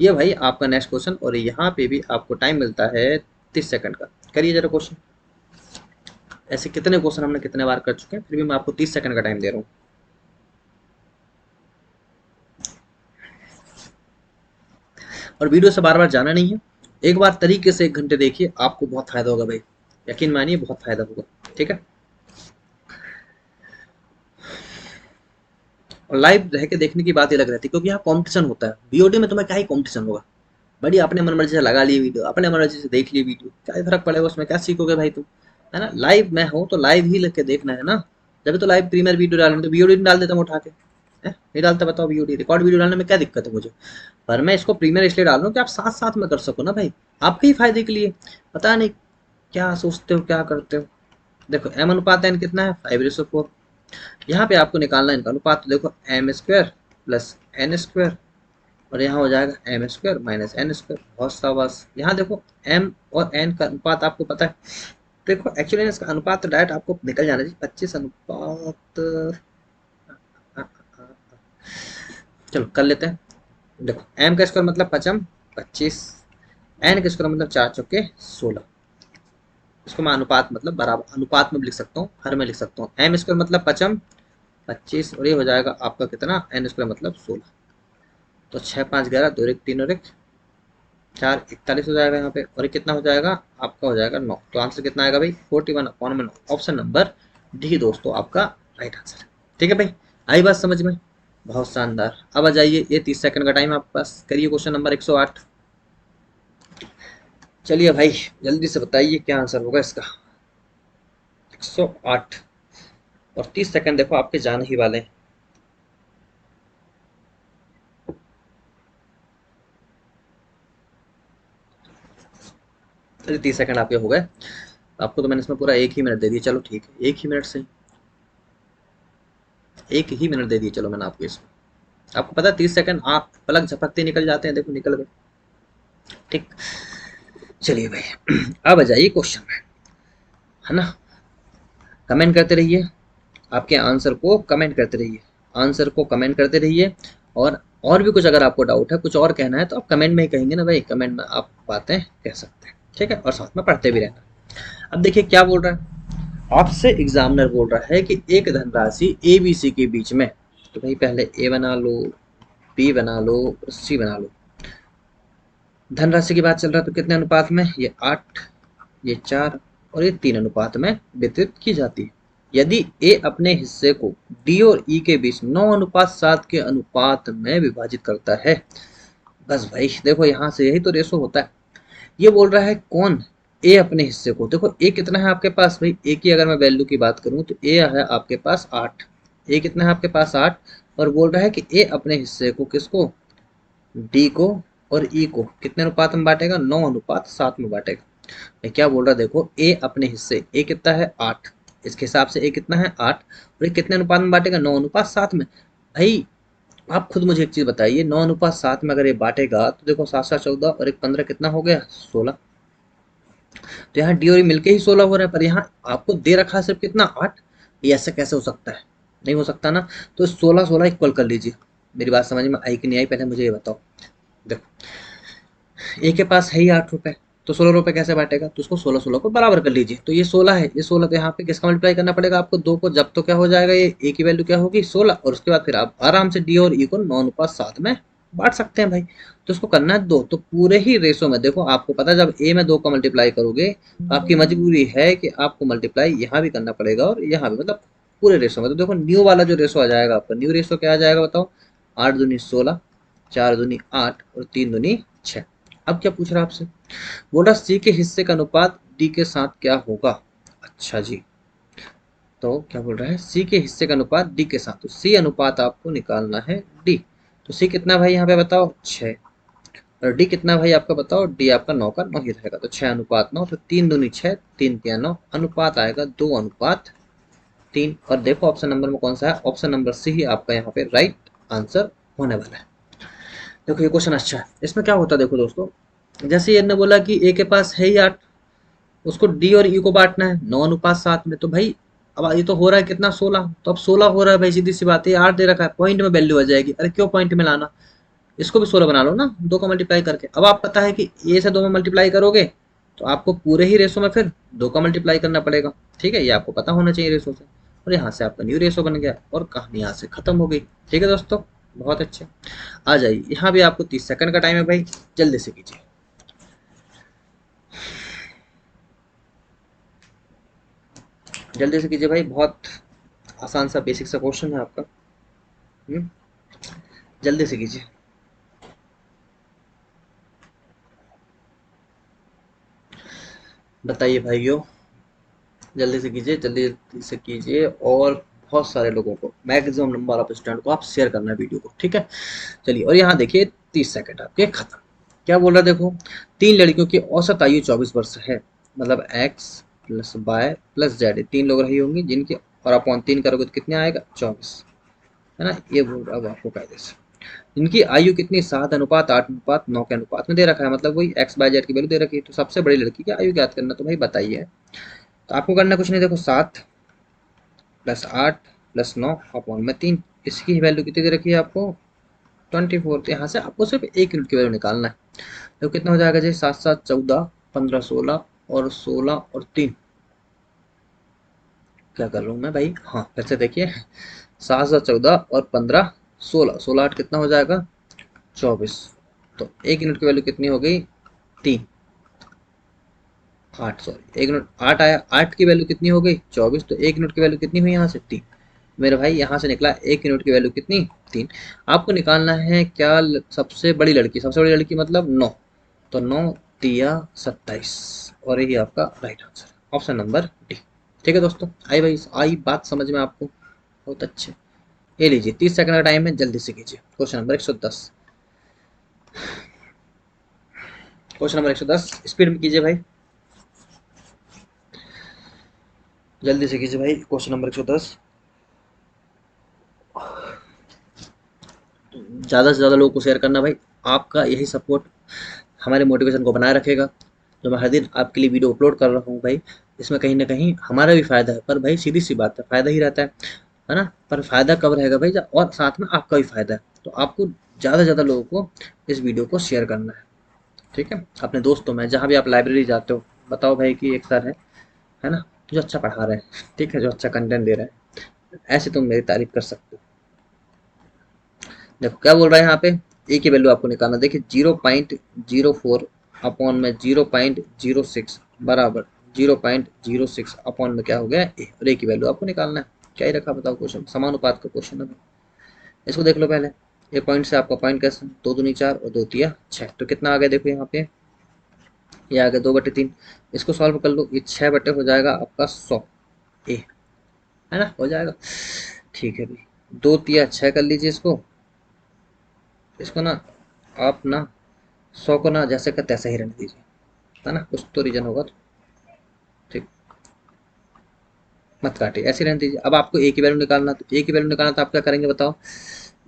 ये भाई आपका नेक्स्ट क्वेश्चन, और यहाँ पे भी आपको टाइम मिलता है 30 सेकंड का। करिए जरा क्वेश्चन। ऐसे कितने क्वेश्चन हमने कितने बार कर चुके हैं, फिर भी मैं आपको 30 सेकंड का टाइम दे रहा हूँ। और वीडियो से बार बार जाना नहीं है, एक बार तरीके से 1 घंटे देखिए, आपको बहुत फायदा होगा भाई, यकीन मानिए बहुत फायदा होगा। ठीक है, और लाइव रह के देखने की बात ही अलग रहती है, क्योंकि यहाँ कॉम्पिटिशन होता है। बीओडी में तुम्हें क्या ही कॉम्पिटिशन होगा, बड़ी अपने मन मर्जी से लगा ली वीडियो, अपने मन मर्जी से देख ली वीडियो, क्या ही फर्क पड़ेगा उसमें, क्या सीखोगे भाई तुम, है ना। लाइव में हो तो लाइव ही लेके देखना है ना। जब तो लाइव प्रीमियर वीडियो डालने, तो वीडियो नहीं डाल देता मैं उठा के, नहीं डालता, बताओ वीडियो रिकॉर्ड वीडियो डालने में क्या दिक्कत है मुझे। पर मैं इसको प्रीमियर इसलिए डाल रहा हूँ कि आप साथ साथ में कर सको ना भाई, आपके ही फायदे के लिए। पता नहीं क्या सोचते हो, क्या करते हो। देखो m/n कितना है, 5:4। यहाँ पे आपको निकालना है इनका अनुपात, तो देखो m² + n², और यहाँ हो जाएगा m² - n²। बहुत शाबाश, यहाँ देखो m और n का अनुपात आपको पता है। देखो एक्चुअली इसका अनुपात तो डायरेक्ट आपको निकल जाना चाहिए, 25 चलो कर लेते हैं। देखो m का स्क्वायर मतलब 25, n का स्क्वायर मतलब 4×4 = 16। इसको मैं अनुपात मतलब बराबर अनुपात में लिख सकता हूँ, हर में लिख सकता हूँ। m² मतलब 25, और ये हो जाएगा आपका कितना, n² मतलब 16। तो 6 5 11, 2 1 3 और 1 4, 41 हो जाएगा यहाँ पे, और ये कितना हो जाएगा आपका, हो जाएगा 9। तो आंसर कितना आएगा भाई, 41/9। ऑप्शन नंबर डी दोस्तों आपका राइट आंसर है। ठीक है भाई, आई बात समझ में, बहुत शानदार। अब आ जाइए, ये 30 सेकंड का टाइम है आपके पास, करिए क्वेश्चन नंबर 108। चलिए भाई जल्दी से बताइए क्या आंसर होगा इसका। 108, और 30 सेकंड देखो आपके जाने ही वाले हैं। चलिए 30 सेकंड आपके हो गए। आपको तो मैंने इसमें पूरा 1 ही मिनट दे दिया, चलो ठीक है 1 ही मिनट से, 1 ही मिनट दे दिए चलो मैंने आपको इसमें। आपको पता है 30 सेकंड आप पलक झपकते निकल जाते हैं, देखो निकल गए। ठीक, चलिए भाई अब आ जाइए क्वेश्चन में, है ना। कमेंट करते रहिए, आपके आंसर को कमेंट करते रहिए, आंसर को कमेंट करते रहिए। और भी कुछ अगर आपको डाउट है, कुछ और कहना है, तो आप कमेंट में ही कहेंगे ना भाई, कमेंट में आप बातें कह सकते हैं। ठीक है, और साथ में पढ़ते भी रहना। अब देखिए क्या बोल रहा है आपसे, एग्जामिनर बोल रहा है कि एक धनराशि ए बी सी के बीच में, तो भाई पहले ए बना लो, बी बना लो, सी बना लो। धनराशि की बात चल रहा है, तो कितने अनुपात में, ये 8, ये 4 और ये 3 अनुपात में वितरित की जाती है। यदि ए अपने हिस्से को डी और ई के बीच 9:7 के अनुपात में विभाजित करता है। बस भाई देखो यहाँ से यही तो रेशो होता है। ये बोल रहा है कौन, ए अपने हिस्से को, देखो ए कितना है आपके पास भाई, ए की अगर मैं वैल्यू की बात करूं तो ए है आपके पास 8, ए कितना है आपके पास 8, और बोल रहा है कि ए अपने हिस्से को किसको, डी को और ई को कितने अनुपात में बांटेगा, 9:7 में बांटेगा। मैं क्या बोल रहा है देखो, ए अपने हिस्से, ए कितना है 8, इसके हिसाब से ए कितना है 8, और ये कितने अनुपात में बांटेगा, 9:7 में। भाई आप खुद मुझे एक चीज बताइए, 9:7 में अगर ये बांटेगा तो देखो 7 7 14 और 1 15 कितना हो गया, 16। तो यहाँ डी और ई मिलके ही 16 हो रहा है, पर यहाँ आपको दे रखा है सिर्फ कितना, 8। ये ऐसे कैसे हो सकता है, नहीं हो सकता ना। तो 16 16 इक्वल कर लीजिए। मेरी बात समझ में आई कि नहीं आई, पहले मुझे ये बताओ। देखो ए के पास है ही 8 रुपए, तो 16 रुपए कैसे बांटेगा, तो उसको 16 16 को बराबर कर लीजिए। तो ये 16 है, ये 16, तो यहाँ पे किसका मल्टीप्लाई करना पड़ेगा आपको, 2 को, जब तो क्या हो जाएगा, ये ए की वैल्यू क्या होगी 16, और उसके बाद फिर आप आराम से डी और ई को 9:7 में बांट सकते हैं भाई। तो इसको करना है दो, तो पूरे ही रेशो में देखो आपको पता है जब ए में दो का मल्टीप्लाई करोगे तो आपकी मजबूरी है कि आपको मल्टीप्लाई यहाँ भी करना पड़ेगा और यहाँ भी, मतलब पूरे रेशो में। तो देखो न्यू वाला जो रेशो आ जाएगा आपका, न्यू रेशो क्या आ जाएगा बताओ, 8 दूनी 16, 4 दूनी 8 और 3 दूनी 6। अब क्या पूछ रहा है आपसे, बोला सी के हिस्से का अनुपात डी के साथ क्या होगा। अच्छा जी, तो क्या बोल रहा है, सी के हिस्से का अनुपात डी के साथ, तो सी अनुपात आपको निकालना है डी। तो सी कितना भाई यहाँ पे बताओ 6, और डी कितना भाई आपका बताओ, डी आपका 9 का 9 ही रहेगा, तो 6 अनुपात 9, तो 3 दूनी 6, 3 तिया 9, अनुपात आएगा 2 अनुपात 3। और देखो ऑप्शन नंबर में कौन सा है, ऑप्शन नंबर सी ही आपका यहाँ पे राइट आंसर होने वाला है। देखो ये क्वेश्चन अच्छा है, इसमें क्या होता है देखो दोस्तों, जैसे ये ने बोला कि ए के पास है ही 8, उसको डी और ई को बांटना है 9 अनुपात 7 में, तो भाई अब ये तो हो रहा है कितना 16, तो अब 16 हो रहा है भाई, सीधी सी बात है, 8 दे रखा है, पॉइंट में वैल्यू आ जाएगी, अरे क्यों पॉइंट में लाना, इसको भी 16 बना लो ना, दो का मल्टीप्लाई करके। अब आप पता है कि ए से दो में मल्टीप्लाई करोगे तो आपको पूरे ही रेशो में फिर दो का मल्टीप्लाई करना पड़ेगा, ठीक है, ये आपको पता होना चाहिए रेशो से। और यहाँ से आपका न्यू रेशो बन गया और कहानी यहाँ से खत्म हो गई। ठीक है दोस्तों, बहुत अच्छे, आ जाइए, यहाँ भी आपको 30 सेकंड का टाइम है भाई, जल्दी से कीजिए, जल्दी से कीजिए भाई, बहुत आसान सा बेसिक सा क्वेश्चन है आपका। हम्म, जल्दी से कीजिए। बताइए भाइयों, जल्दी से कीजिए, जल्दी से कीजिए, और बहुत सारे लोगों को, मैक्सिमम नंबर ऑफ स्टूडेंट को आप शेयर करना है वीडियो को, ठीक है। चलिए, और यहाँ देखिए 30 सेकंड आपके खत्म। क्या बोल रहा है देखो, तीन लड़कियों की औसत आयु 24 वर्ष है, मतलब X plus Y plus Z, तीन लोग रही होंगी जिनकी, और अपॉन 3 करोगे तो कितने आएगा 24, है ना, ये बोल रहा हूँ आपको कायदे से। इनकी आयु कितनी, 7:8:9 के अनुपात में दे रखा है, मतलब वही एक्स बाय जेड की वैल्यू दे रखी है, तो सबसे बड़ी लड़की की आयु ज्ञात करना, तो भाई बताइए। तो आपको करना कुछ नहीं, देखो 7+8+9/3, इसकी वैल्यू कितनी दे रखी है आपको 24, तो यहाँ से आपको सिर्फ 1 यूनिट की वैल्यू निकालना है। तो कितना हो जाएगा जी, 7 7 14, 15 16 और 16 और 3, क्या कर रहा हूँ मैं भाई, हाँ फिर से देखिए, 7 7 14 और 15 16, 16 8 कितना हो जाएगा 24, तो 1 यूनिट की वैल्यू कितनी हो गई 3, 8, सॉरी 1 यूनिट 8 आया, 8 की वैल्यू कितनी हो गई 24, तो 1 यूनिट की वैल्यू कितनी हुई यहाँ से 3, मेरे भाई यहाँ से निकला 1 यूनिट की वैल्यू कितनी 3। आपको निकालना है क्या, सबसे बड़ी लड़की, सबसे बड़ी लड़की मतलब 9, तो 9 तिया 27, और यही आपका right answer option number D. ठीक है दोस्तों, आई भाई, आई बात समझ में आपको, बहुत अच्छे। ये लीजिए 30 सेकंड का टाइम है, जल्दी से कीजिए, question number 110, question number 110 speed में कीजिए भाई, जल्दी से कीजिए भाई, क्वेश्चन नंबर 110, ज़्यादा से ज़्यादा लोगों को शेयर करना भाई, आपका यही सपोर्ट हमारे मोटिवेशन को बनाए रखेगा। जो मैं हर दिन आपके लिए वीडियो अपलोड कर रहा हूँ भाई, इसमें कहीं ना कहीं हमारा भी फ़ायदा है, पर भाई सीधी सी बात है, फ़ायदा ही रहता है ना, पर फ़ायदा कब रहेगा भाई जब, और साथ में आपका भी फ़ायदा है, तो आपको ज़्यादा से ज़्यादा लोगों को इस वीडियो को शेयर करना है, ठीक है, अपने दोस्तों में, जहाँ भी आप लाइब्रेरी जाते हो, बताओ भाई कि एक सर है ना, जो अच्छा पढ़ा रहे हैं, ठीक है, जो अच्छा कंटेंट दे रहे हैं, ऐसे तुम मेरी तारीफ कर सकते हो। देखो क्या बोल रहा है यहाँ पे, ए की वैल्यू आपको निकालना, देखिए 0.04 अपॉन में 0.06 बराबर 0.06 अपॉन में क्या हो गया ए, और ए की वैल्यू आपको निकालना है, क्या ही रखा बताओ, क्वेश्चन समानुपात का क्वेश्चन है। इसको देख लो पहले, ए पॉइंट से आपका पॉइंट कैसे, 2 दूनी 4 और 2 तिया 6, तो कितना आ गया देखो यहाँ पे, ये आ गया 2/3, इसको सॉल्व कर लो, ये 6 बटे हो जाएगा आपका 100 ए, है ना, हो जाएगा, ठीक है भाई, 2 तिया 6 कर लीजिए इसको, इसको ना आप ना 100 को ना जैसे का तैसा ही रहने दीजिए, है ना, कुछ तो रीजन होगा तो, ठीक, मत काटिए, ऐसे रहने दीजिए। अब आपको ए की वैल्यू निकालना, तो ए की वैल्यू निकालना तो आप क्या करेंगे बताओ,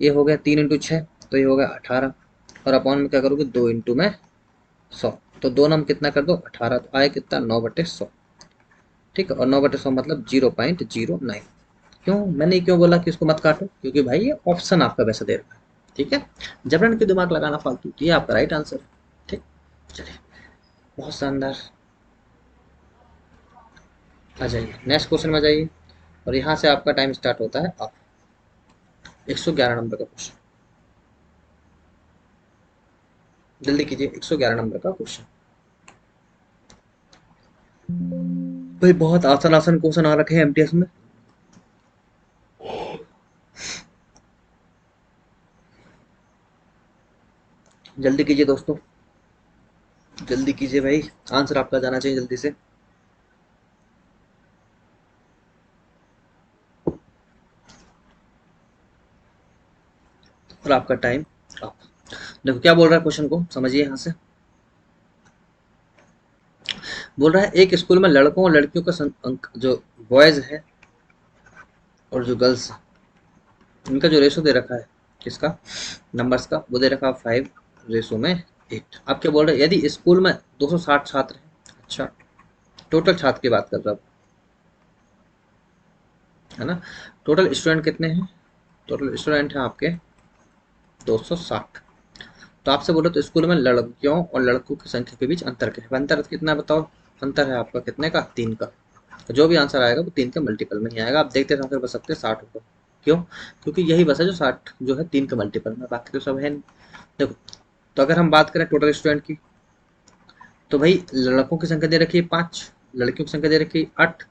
ये हो गया 3 × 6, तो ये हो गया 18, और अपॉन में क्या करोगे 2 × 100, तो दो नम कितना कर दो 18, तो आए कितना 9/100, ठीक है, और 9/100 मतलब 0.09। क्यों मैंने क्यों बोला कि इसको मत काटो, क्योंकि भाई ये ऑप्शन आपका वैसा दे रहा है, ठीक है, जबरन के दिमाग लगाना फालतू, तो ये आपका राइट आंसर है, ठीक, चलिए, बहुत शानदार, आ जाइए नेक्स्ट क्वेश्चन में जाइए, और यहाँ से आपका टाइम स्टार्ट होता है अब 111 नंबर का क्वेश्चन। जल्दी कीजिए, 111 नंबर का क्वेश्चन। भाई बहुत आसान आसान क्वेश्चन आ रखे हैं एमटीएस में। जल्दी कीजिए दोस्तों, जल्दी कीजिए भाई, आंसर आपका जाना चाहिए जल्दी से। और आपका टाइम आप देखो क्या बोल रहा है, क्वेश्चन को समझिए यहाँ से। बोल रहा है एक स्कूल में लड़कों और लड़कियों का अंक जो बॉयज है और जो गर्ल्स है, इनका जो रेशो दे रखा है किसका, नंबर्स का, वो दे रखा है 5:में 8। आप क्या बोल रहे हैं, यदि स्कूल में 260 छात्र हैं, अच्छा टोटल छात्र की बात कर रहा हूँ, है ना। टोटल स्टूडेंट कितने हैं, टोटल स्टूडेंट हैं आपके 260। तो आपसे बोलो तो स्कूल में लड़कियों और लड़कों की संख्या के बीच अंतर क्या है, अंतर कितना है बताओ। अंतर है आपका कितने का, 3 का। तो जो भी आंसर आएगा वो 3 के मल्टीपल में ही आएगा। आप देखते हैं बच सकते हैं 60 ऊपर। क्यों, क्योंकि यही बस है जो 60 जो है 3 के मल्टीपल में, बाकी तो सब है नहीं। देखो, तो अगर हम बात करें टोटल स्टूडेंट की, तो भाई लड़कों की संख्या दे रखी है 5, लड़कियों की संख्या दे रखी है 8।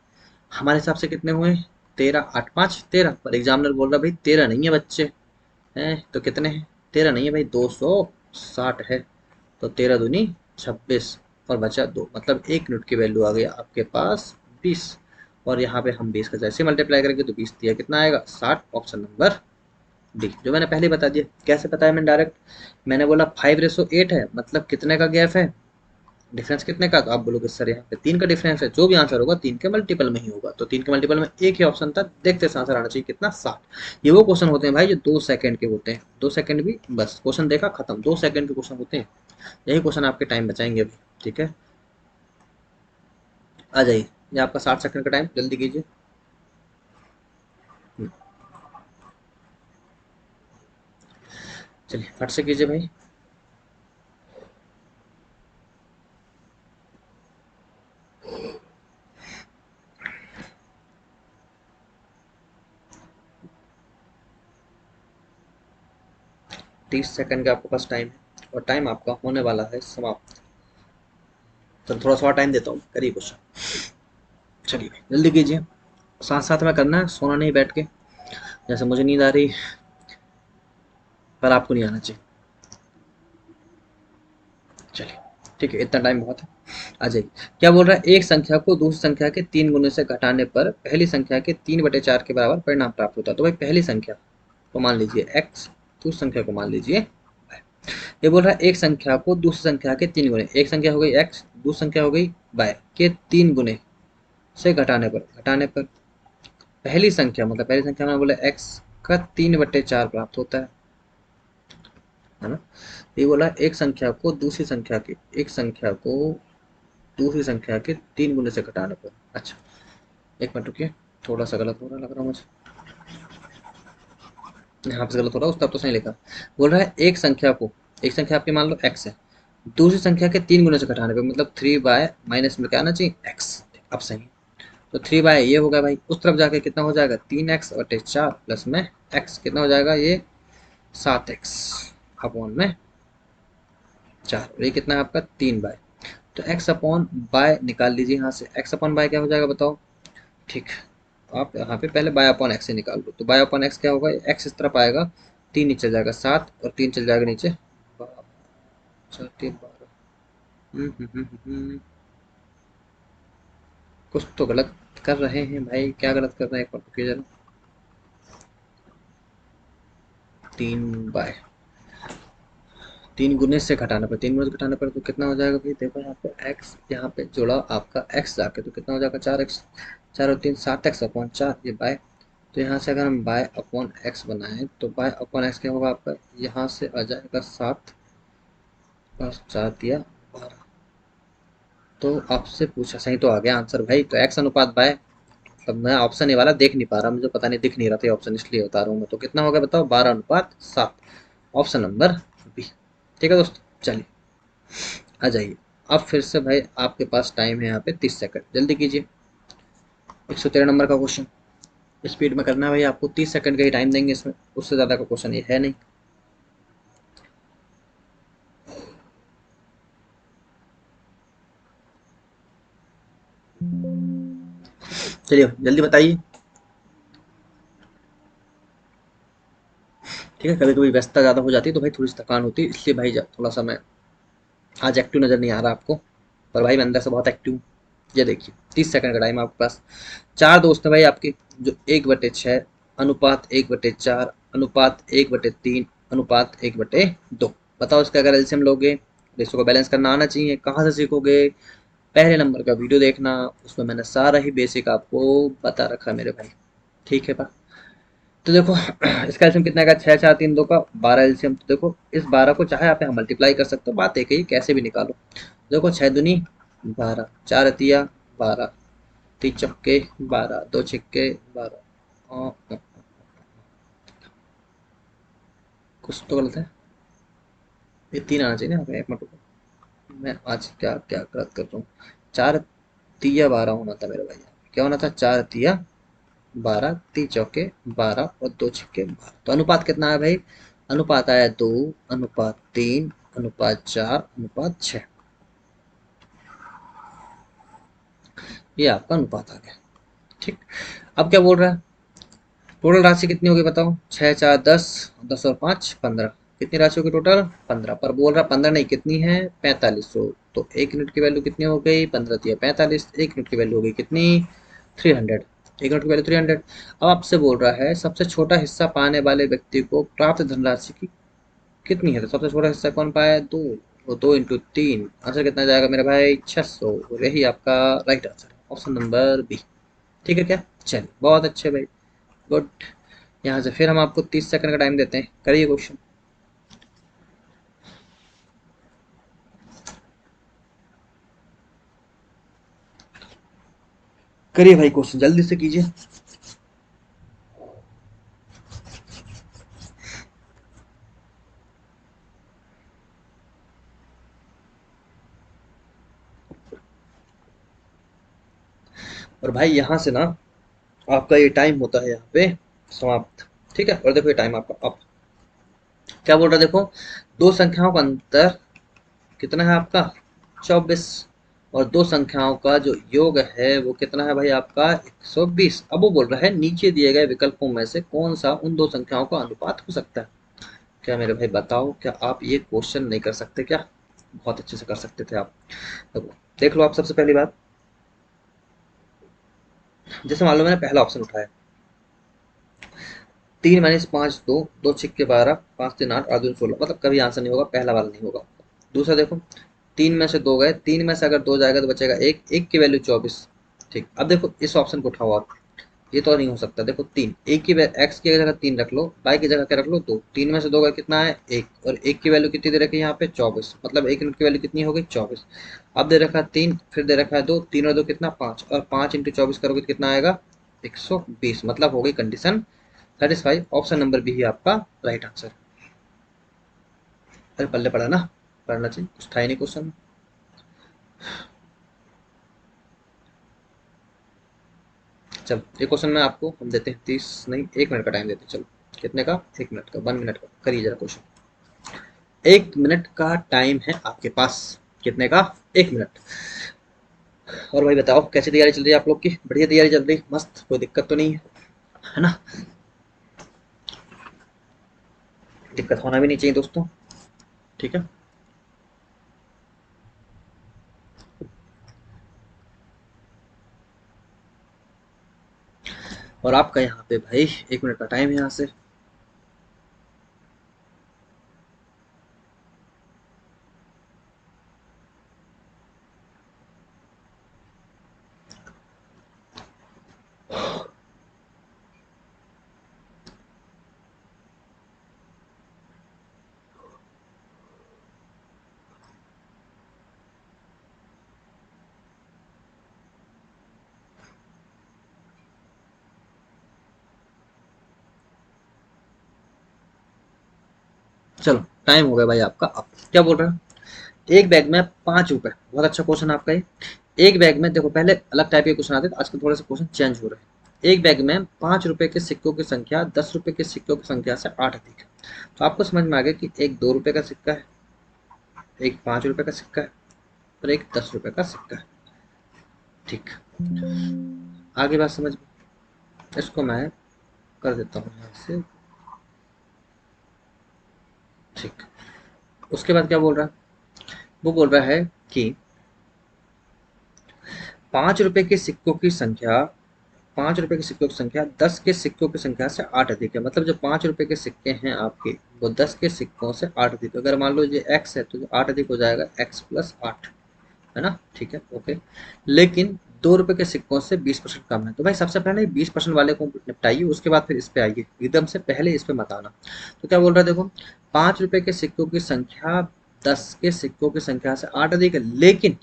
हमारे हिसाब से कितने हुए, 13, 8 5 13। पर एग्जामिनर बोल रहा है भाई 13 नहीं है बच्चे, हैं तो कितने हैं, 13 नहीं है भाई 260 है। तो 13 दूनी 26 और बचा 2, मतलब 1 यूनिट की वैल्यू आ गई आपके पास 20। और यहाँ पे हम 20 का जैसे मल्टीप्लाई करेंगे तो 20 दिया कितना आएगा 60, ऑप्शन नंबर डी, जो मैंने पहले बता दिया। कैसे बताया मैंने डायरेक्ट, मैंने बोला 5:8 है, मतलब कितने का गैप है, डिफरेंस कितने का, तो आप बोलोगे सर यहाँ पे 3 का डिफरेंस है। जो भी आंसर होगा 3 के मल्टीपल में ही होगा, तो 3 के मल्टीपल में एक ही ऑप्शन था, देखते हैं आंसर आना चाहिए कितना, 60। ये वो क्वेश्चन होते हैं भाई जो 2 सेकंड के होते हैं, 2 सेकंड भी बस, क्वेश्चन देखा खत्म, 2 सेकंड के क्वेश्चन होते हैं। यही क्वेश्चन आपके टाइम बचाएंगे अभी, ठीक है। आ जाइए, ये आपका 60 सेकंड का टाइम, जल्दी कीजिए। चलिए फट से कीजिए भाई। 30 सेकंड का आपके पास टाइम है, और टाइम आपका होने वाला है समाप्त। चलो थोड़ा सा टाइम देता हूँ, करिए क्वेश्चन। चलिए जल्दी कीजिए, साथ साथ में करना है, सोना नहीं बैठ के, जैसे मुझे नींद आ रही, पर आपको नहीं आना चाहिए। चलिए ठीक है, इतना टाइम बहुत है। आ जाइए, क्या बोल रहा है, एक संख्या को दूसरी संख्या के 3 गुने से घटाने पर पहली संख्या के 3/4 के बराबर परिणाम प्राप्त होता है। तो भाई पहली संख्या को मान लीजिए x, दूसरी संख्या को मान लीजिए y। ये बोल रहा है एक संख्या को दूसरी संख्या के 3 गुने, एक संख्या हो गई x, दूसरी संख्या हो गई y के 3 गुने से घटाने पर पहली संख्या, मतलब पहली संख्या में बोला x का 3/4 प्राप्त होता है ना। ये बोला एक संख्या को दूसरी संख्या के, एक संख्या को दूसरी संख्या के 3 गुने से घटाने पर, अच्छा एक मिनट रुकिए, थोड़ा सा गलत हो रहा लग रहा मुझे, यहाँ पे गलत हो रहा है, उस तब तो सही लिखा। बोल रहा है एक संख्या को, एक संख्या आपकी मान लो x है, दूसरी संख्या के 3 गुने से घटाने पे, मतलब 3 माइनस में क्या आना चाहिए x। अब सही, तो 3 ये होगा भाई, उस तरफ जाके कितना हो जाएगा 3x/4 प्लस में x, कितना हो जाएगा ये 7x/4, और ये कितना है आपका 3 बाय। तो x/बाय निकाल लीजिए यहाँ से, x/बाय क्या हो जाएगा बताओ। ठीक, आप यहाँ पे पहले बाय अपॉन एक्स से निकाल लो, तो बाय अपॉन एक्स क्या होगा, एक्स इस तरफ आएगा, 3 नीचे जाएगा 7, और 3 चल जाएगा नीचे 12। कुछ तो गलत कर रहे हैं भाई, क्या गलत कर रहे हैं एक बार रुकिए जरा। 3 बाय 3 गुने से घटाने पर, 3 गुने से घटाने पर तो कितना हो जाएगा भाई, देखो यहाँ पे x, यहाँ पे जुड़ा आपका x जाके, तो कितना हो जाएगा 4x, 4 और 3 7x/4, ये बाय। तो यहाँ से अगर हम बाय अपॉन एक्स बनाएं, तो बाय अपॉन एक्स क्या होगा आपका, यहाँ से आ जाएगा 7 और 4 दिया 12। तो आपसे पूछा, सही तो आ गया आंसर भाई, तो एक्स अनुपात बाय। अब मैं ऑप्शन ये वाला देख नहीं पा रहा, मुझे पता नहीं, दिख नहीं रहा था ऑप्शन, इसलिए बता रहा हूँ मैं। तो कितना हो गया बताओ, 12:7, ऑप्शन नंबर बी। ठीक है दोस्तों, चलिए आ जाइए। अब फिर से भाई आपके पास टाइम है यहाँ पे 30 सेकंड, जल्दी कीजिए। 113 नंबर का क्वेश्चन, स्पीड में करना है भाई आपको, 30 सेकंड का ही टाइम देंगे इसमें, उससे ज़्यादा का क्वेश्चन ये है नहीं। चलिए जल्दी बताइए। ठीक है, कभी कभी व्यस्तता ज़्यादा हो जाती है तो भाई थोड़ी सी थकान होती है, इसलिए भाई थोड़ा सा मैं आज एक्टिव नज़र नहीं आ रहा आपको, पर भाई मैं अंदर से बहुत एक्टिव हूँ। ये देखिए 30 सेकंड का टाइम आपके पास। चार दोस्त हैं भाई आपके, जो 1/6 अनुपात 1/4 अनुपात 1/3 अनुपात 1/2। बताओ इसका अगर एलसीएम लोगे, रेशो को बैलेंस करना आना चाहिए। कहाँ से सीखोगे? पहले नंबर का वीडियो देखना, उसमें मैंने सारा ही बेसिक आपको बता रखा है मेरे भाई। ठीक है पा, तो देखो इसका एलसीएम कितना का, 6 4 3 2 का 12 एलसीएम। तो देखो इस 12 को चाहे आप यहाँ मल्टीप्लाई कर सकते हो, बात एक ही, कैसे भी निकालो। देखो 6 दूनी 12, 4 तिया 12, 3 चौके 12, 2 छिक्के 12। कुछ तो गलत है, ये 3 आना चाहिए ना यहाँ पे, एक मिनट रुको। मैं आज क्या क्या गलत कर रहा हूँ। 4 तिया 12 होना था मेरे भाई, क्या होना था? 4 तिया 12, 3 चौके 12 और 2 छिक्के 12। तो अनुपात कितना है भाई? अनुपात आया 2:3:4:6। ये आपका अनुपात आ गया। ठीक, अब क्या बोल रहा है? टोटल राशि कितनी होगी बताओ? 6 4 10, 10 और 5 15। कितनी राशि होगी टोटल? 15। पर बोल रहा 15 नहीं, कितनी है? 4500। तो 1 यूनिट की वैल्यू कितनी हो गई? 15 × 45। 1 यूनिट की वैल्यू हो गई कितनी? 300। 1 यूनिट की वैल्यू 300। अब आपसे बोल रहा है सबसे छोटा हिस्सा पाने वाले व्यक्ति को प्राप्त धनराशि की कितनी है? तो सबसे छोटा हिस्सा कौन पाया? 2। वो 2 × 3, आंसर कितना जाएगा मेरे भाई? 600। और यही आपका राइट आंसर है, ऑप्शन नंबर बी। ठीक है क्या? चलिए बहुत अच्छे भाई, गुड। यहाँ से फिर हम आपको 30 सेकंड का टाइम देते हैं, करिए क्वेश्चन। करिए भाई क्वेश्चन, जल्दी से कीजिए। और भाई यहाँ से ना आपका ये टाइम होता है यहाँ पे समाप्त। ठीक है, और देखो ये टाइम आपका अप। क्या बोल रहा है देखो, दो संख्याओं का अंतर कितना है आपका? 24। और दो संख्याओं का जो योग है वो कितना है भाई आपका? 120। अब वो बोल रहा है नीचे दिए गए विकल्पों में से कौन सा उन दो संख्याओं का अनुपात हो सकता है। क्या मेरे भाई बताओ, क्या आप ये क्वेश्चन नहीं कर सकते क्या? बहुत अच्छे से कर सकते थे आप। देखो, देख लो आप, सबसे पहली बात, जैसे मान लो मैंने पहला ऑप्शन उठाया, 3 - 5 2, 2 छिक्के 12, 5 3 8 8 2 16। मतलब कभी आंसर नहीं होगा, पहला वाला नहीं होगा। दूसरा देखो, 3 में से 2 गए, 3 में से अगर 2 जाएगा तो बचेगा 1, 1 की वैल्यू 24। ठीक, अब देखो इस ऑप्शन को उठाओ आप, ये तो नहीं हो सकता। देखो 3, एक की एक्स की जगह 3 रख लो, वाई की जगह क्या रख लो? 2। 3 में से 2 का कितना है? 1। और 1 की वैल्यू कितनी दे रखी है यहाँ पे? 24। मतलब 1 यूनिट की वैल्यू कितनी हो गई? 24। अब दे रखा है 3, फिर दे रखा है 2, 3 और 2 कितना? 5। और 5 × 24 करोगे तो कितना आएगा? 120। मतलब हो गई condition satisfy. Option number B ही आपका राइट आंसर। अरे पल्ले पड़ा ना, पढ़ना चाहिए, कुछ था ही नहीं क्वेश्चन। चलो ये क्वेश्चन में आपको हम देते हैं 30 नहीं 1 मिनट का टाइम देते हैं। चलो कितने का? 1 मिनट का, 1 मिनट का। करिए जरा क्वेश्चन। 1 मिनट का टाइम है आपके पास। कितने का? 1 मिनट। और भाई बताओ कैसी तैयारी चल रही है आप लोग की? बढ़िया तैयारी चल रही? मस्त, कोई दिक्कत तो नहीं है ना? दिक्कत होना भी नहीं चाहिए दोस्तों। ठीक है, और आपका यहाँ पे भाई 1 मिनट का टाइम है यहाँ से। चलो टाइम हो गया भाई आपका। अब क्या बोल रहा है? एक बैग में 5 रुपए, बहुत अच्छा क्वेश्चन आपका ये। एक बैग में देखो, पहले अलग टाइप के क्वेश्चन आते थे, आजकल थोड़े से क्वेश्चन चेंज हो रहे हैं। एक बैग में 5 रुपए के सिक्कों की संख्या 10 रुपए के सिक्कों की संख्या से 8 अधिक है। तो आपको समझ में आ गया कि एक 2 रुपए का सिक्का है, एक 5 रुपए का सिक्का है और एक 10 रुपए का सिक्का है। ठीक, आगे बात समझ में? इसको मैं कर देता हूँ यहाँ से, ठीक। उसके बाद क्या बोल रहा है, वो बोल रहा है कि 5 रुपए के सिक्कों की संख्या, 5 रुपए के सिक्कों की संख्या 10 के सिक्कों की संख्या से 8 अधिक है। मतलब जो 5 रुपए के सिक्के हैं आपके, वो 10 के सिक्कों से 8 अधिक है। अगर मान लो ये x है तो जो 8 अधिक हो जाएगा x+8, है ना, ठीक है, ओके। लेकिन 2 रुपए के सिक्कों से 20% कम है। तो भाई सबसे पहले 20% वाले को निपटाइए, उसके बाद फिर इस पे आइए, एकदम से पहले इस पे मत आना। तो क्या बोल रहा है देखो, 5 रुपए के सिक्कों की संख्या 10 के सिक्कों की संख्या से 8 अधिक है, लेकिन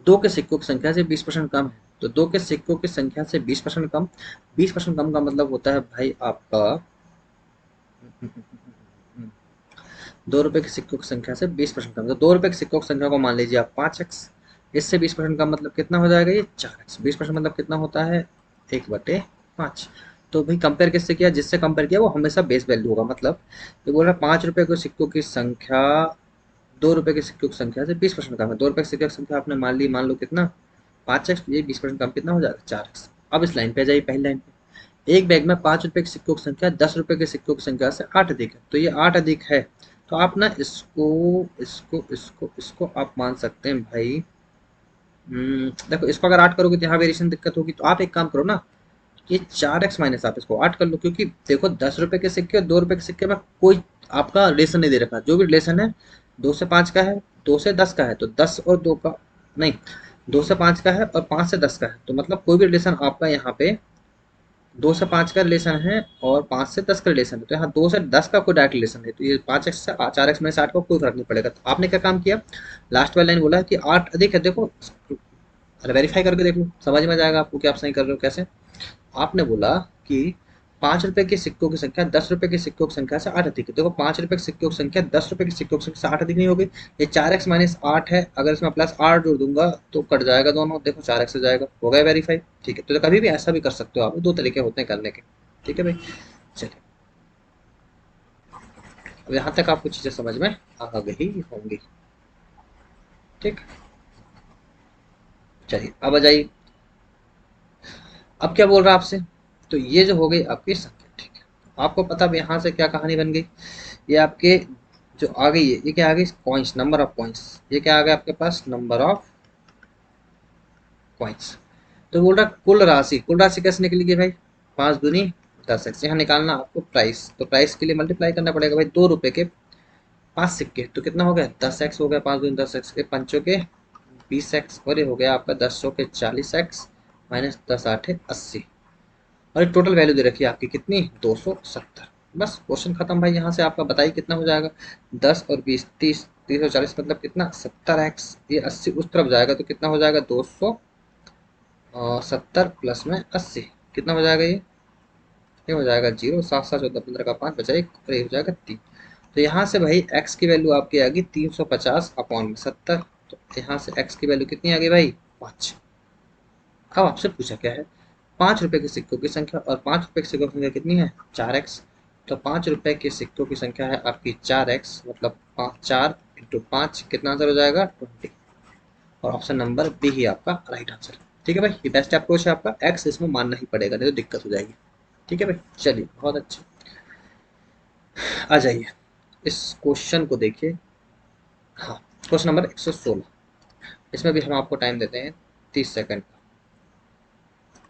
2 के सिक्कों की संख्या से 20% कम है। तो 2 के सिक्कों की संख्या से 20% कम, 20% कम का मतलब होता है भाई आपका 2 रुपए के सिक्कों की संख्या से 20% कम। तो 2 रुपए के सिक्कों की संख्या को मान लीजिए आप 5x, इससे 20% का मतलब कितना हो जाएगा, ये 4x। 20% मतलब कितना होता है, 1/5। तो भाई कंपेयर किससे किया, जिससे कंपेयर किया वो हमेशा बेस वैल्यू होगा। मतलब ये बोल रहा है 5 रुपए के सिक्कों की संख्या 2 रुपए के सिक्कों की संख्या से 20% कम है। 2 रुपए के सिक्के की संख्या आपने मान ली, मान लो कितना, 5x, ये 20% कम कितना हो जाएगा, 4x। अब इस लाइन पे आ जाइए, पहली लाइन पे, एक बैग में 5 रुपए के सिक्कों की संख्या 10 रुपए के सिक्कों की संख्या से 8 अधिक है। तो ये 8 अधिक है, तो आप ना इसको इसको इसको इसको आप मान सकते हैं भाई। देखो इसको अगर 8 करोगे तो यहाँ वेरिएशन दिक्कत होगी, तो आप एक काम करो ना, ये 4x माइनस आप इसको 8 कर लो। क्योंकि देखो 10 रुपए के सिक्के और 2 रुपए के सिक्के में कोई आपका रिलेशन नहीं दे रखा। जो भी रिलेशन है 2 से 5 का है, 2 से 10 का है, तो 10 और 2 का नहीं, 2 से 5 का है और 5 से 10 का है। तो मतलब कोई भी रिलेशन आपका यहाँ पे 2 से 5 का रिलेशन है और 5 से 10 का रिलेशन है। तो यहाँ 2 से 10 का कोई डायरेक्ट रिलेशन है, तो ये 5x से 4x में से 8 का कोई फर्क नहीं पड़ेगा। तो आपने क्या काम किया, लास्ट वाली लाइन बोला है कि 8 अधिक है, देखो अरे वेरीफाई करके देख लो, समझ में जाएगा आपको कि आप सही कर रहे हो कैसे। आपने बोला कि 5 रुपए के सिक्कों की संख्या 10 रुपए के सिक्कों की संख्या से 8 अधिक है। देखो 5 रुपए के सिक्कों की संख्या 10 रुपए के सिक्कों की संख्या से 8 अधिक नहीं होगी। ये 4x-8 है, अगर इसमें +8 जोड़ दूंगा तो कट जाएगा दोनों, देखो 4x हो जाएगा, हो गया वेरीफाई, ठीक है। तो कभी भी ऐसा भी कर सकते हो आप, दो तरीके होते हैं करने के, ठीक है भाई। चलिए अब यहाँ तक आपको चीजें समझ में आ गई होंगी, ठीक। चलिए अब आ जाइए, अब क्या बोल रहा है आपसे, तो ये जो हो गई आपकी संख्या, ठीक है। आपको पता अब यहाँ से क्या कहानी बन गई, ये आपके जो आ गई है, ये क्या आ गई, कॉइन्स, नंबर ऑफ कॉइन्स। ये क्या आ गया आपके पास, नंबर ऑफ कॉइन्स। तो बोल रहा कुल राशि, कुल राशि कैसे निकलेगी भाई, 5 दूनी 10x। यहाँ निकालना आपको प्राइस, तो प्राइस के लिए मल्टीप्लाई करना पड़ेगा भाई, 2 रुपए के 5 सिक्के, तो कितना हो गया, 10x हो गया, 5 दूनी 10x के, पंचों के 20x, और ये हो गया आपका 10 के 40x, माइनस 10 8 80। और एक टोटल वैल्यू दे रखी है आपकी कितनी, 270। बस क्वेश्चन खत्म भाई। यहाँ से आपका बताइए कितना हो जाएगा, 10 और 20 30, 30 और 40 मतलब कितना, 70x। ये 80 उस तरफ जाएगा तो कितना हो जाएगा, 270 प्लस में 80, कितना हो जाएगा ये हो जाएगा 0, 7 7 14 15 का 5 बचा 1, और ये हो जाएगा 3। तो यहाँ से भाई x की वैल्यू आपकी आ गई 350/70। तो यहाँ से x की वैल्यू कितनी आ गई भाई, 5। अब आपसे पूछा क्या है, 5 रुपए के सिक्कों की संख्या, और 5 रुपए के सिक्कों की संख्या कितनी है, 4x। तो 5 रुपए के सिक्कों की संख्या है आपकी 4x, मतलब 4 × 5 कितना आंसर हो जाएगा, 20। और ऑप्शन नंबर बी ही आपका राइट आंसर, ठीक है भाई। ये बेस्ट अप्रोच है आपका, एक्स इसमें मानना ही पड़ेगा, नहीं तो दिक्कत हो जाएगी, ठीक है भाई। चलिए बहुत अच्छे, आ जाइए इस क्वेश्चन को देखिए। हाँ, क्वेश्चन नंबर 116, इसमें भी हम आपको टाइम देते हैं 30 सेकंड का।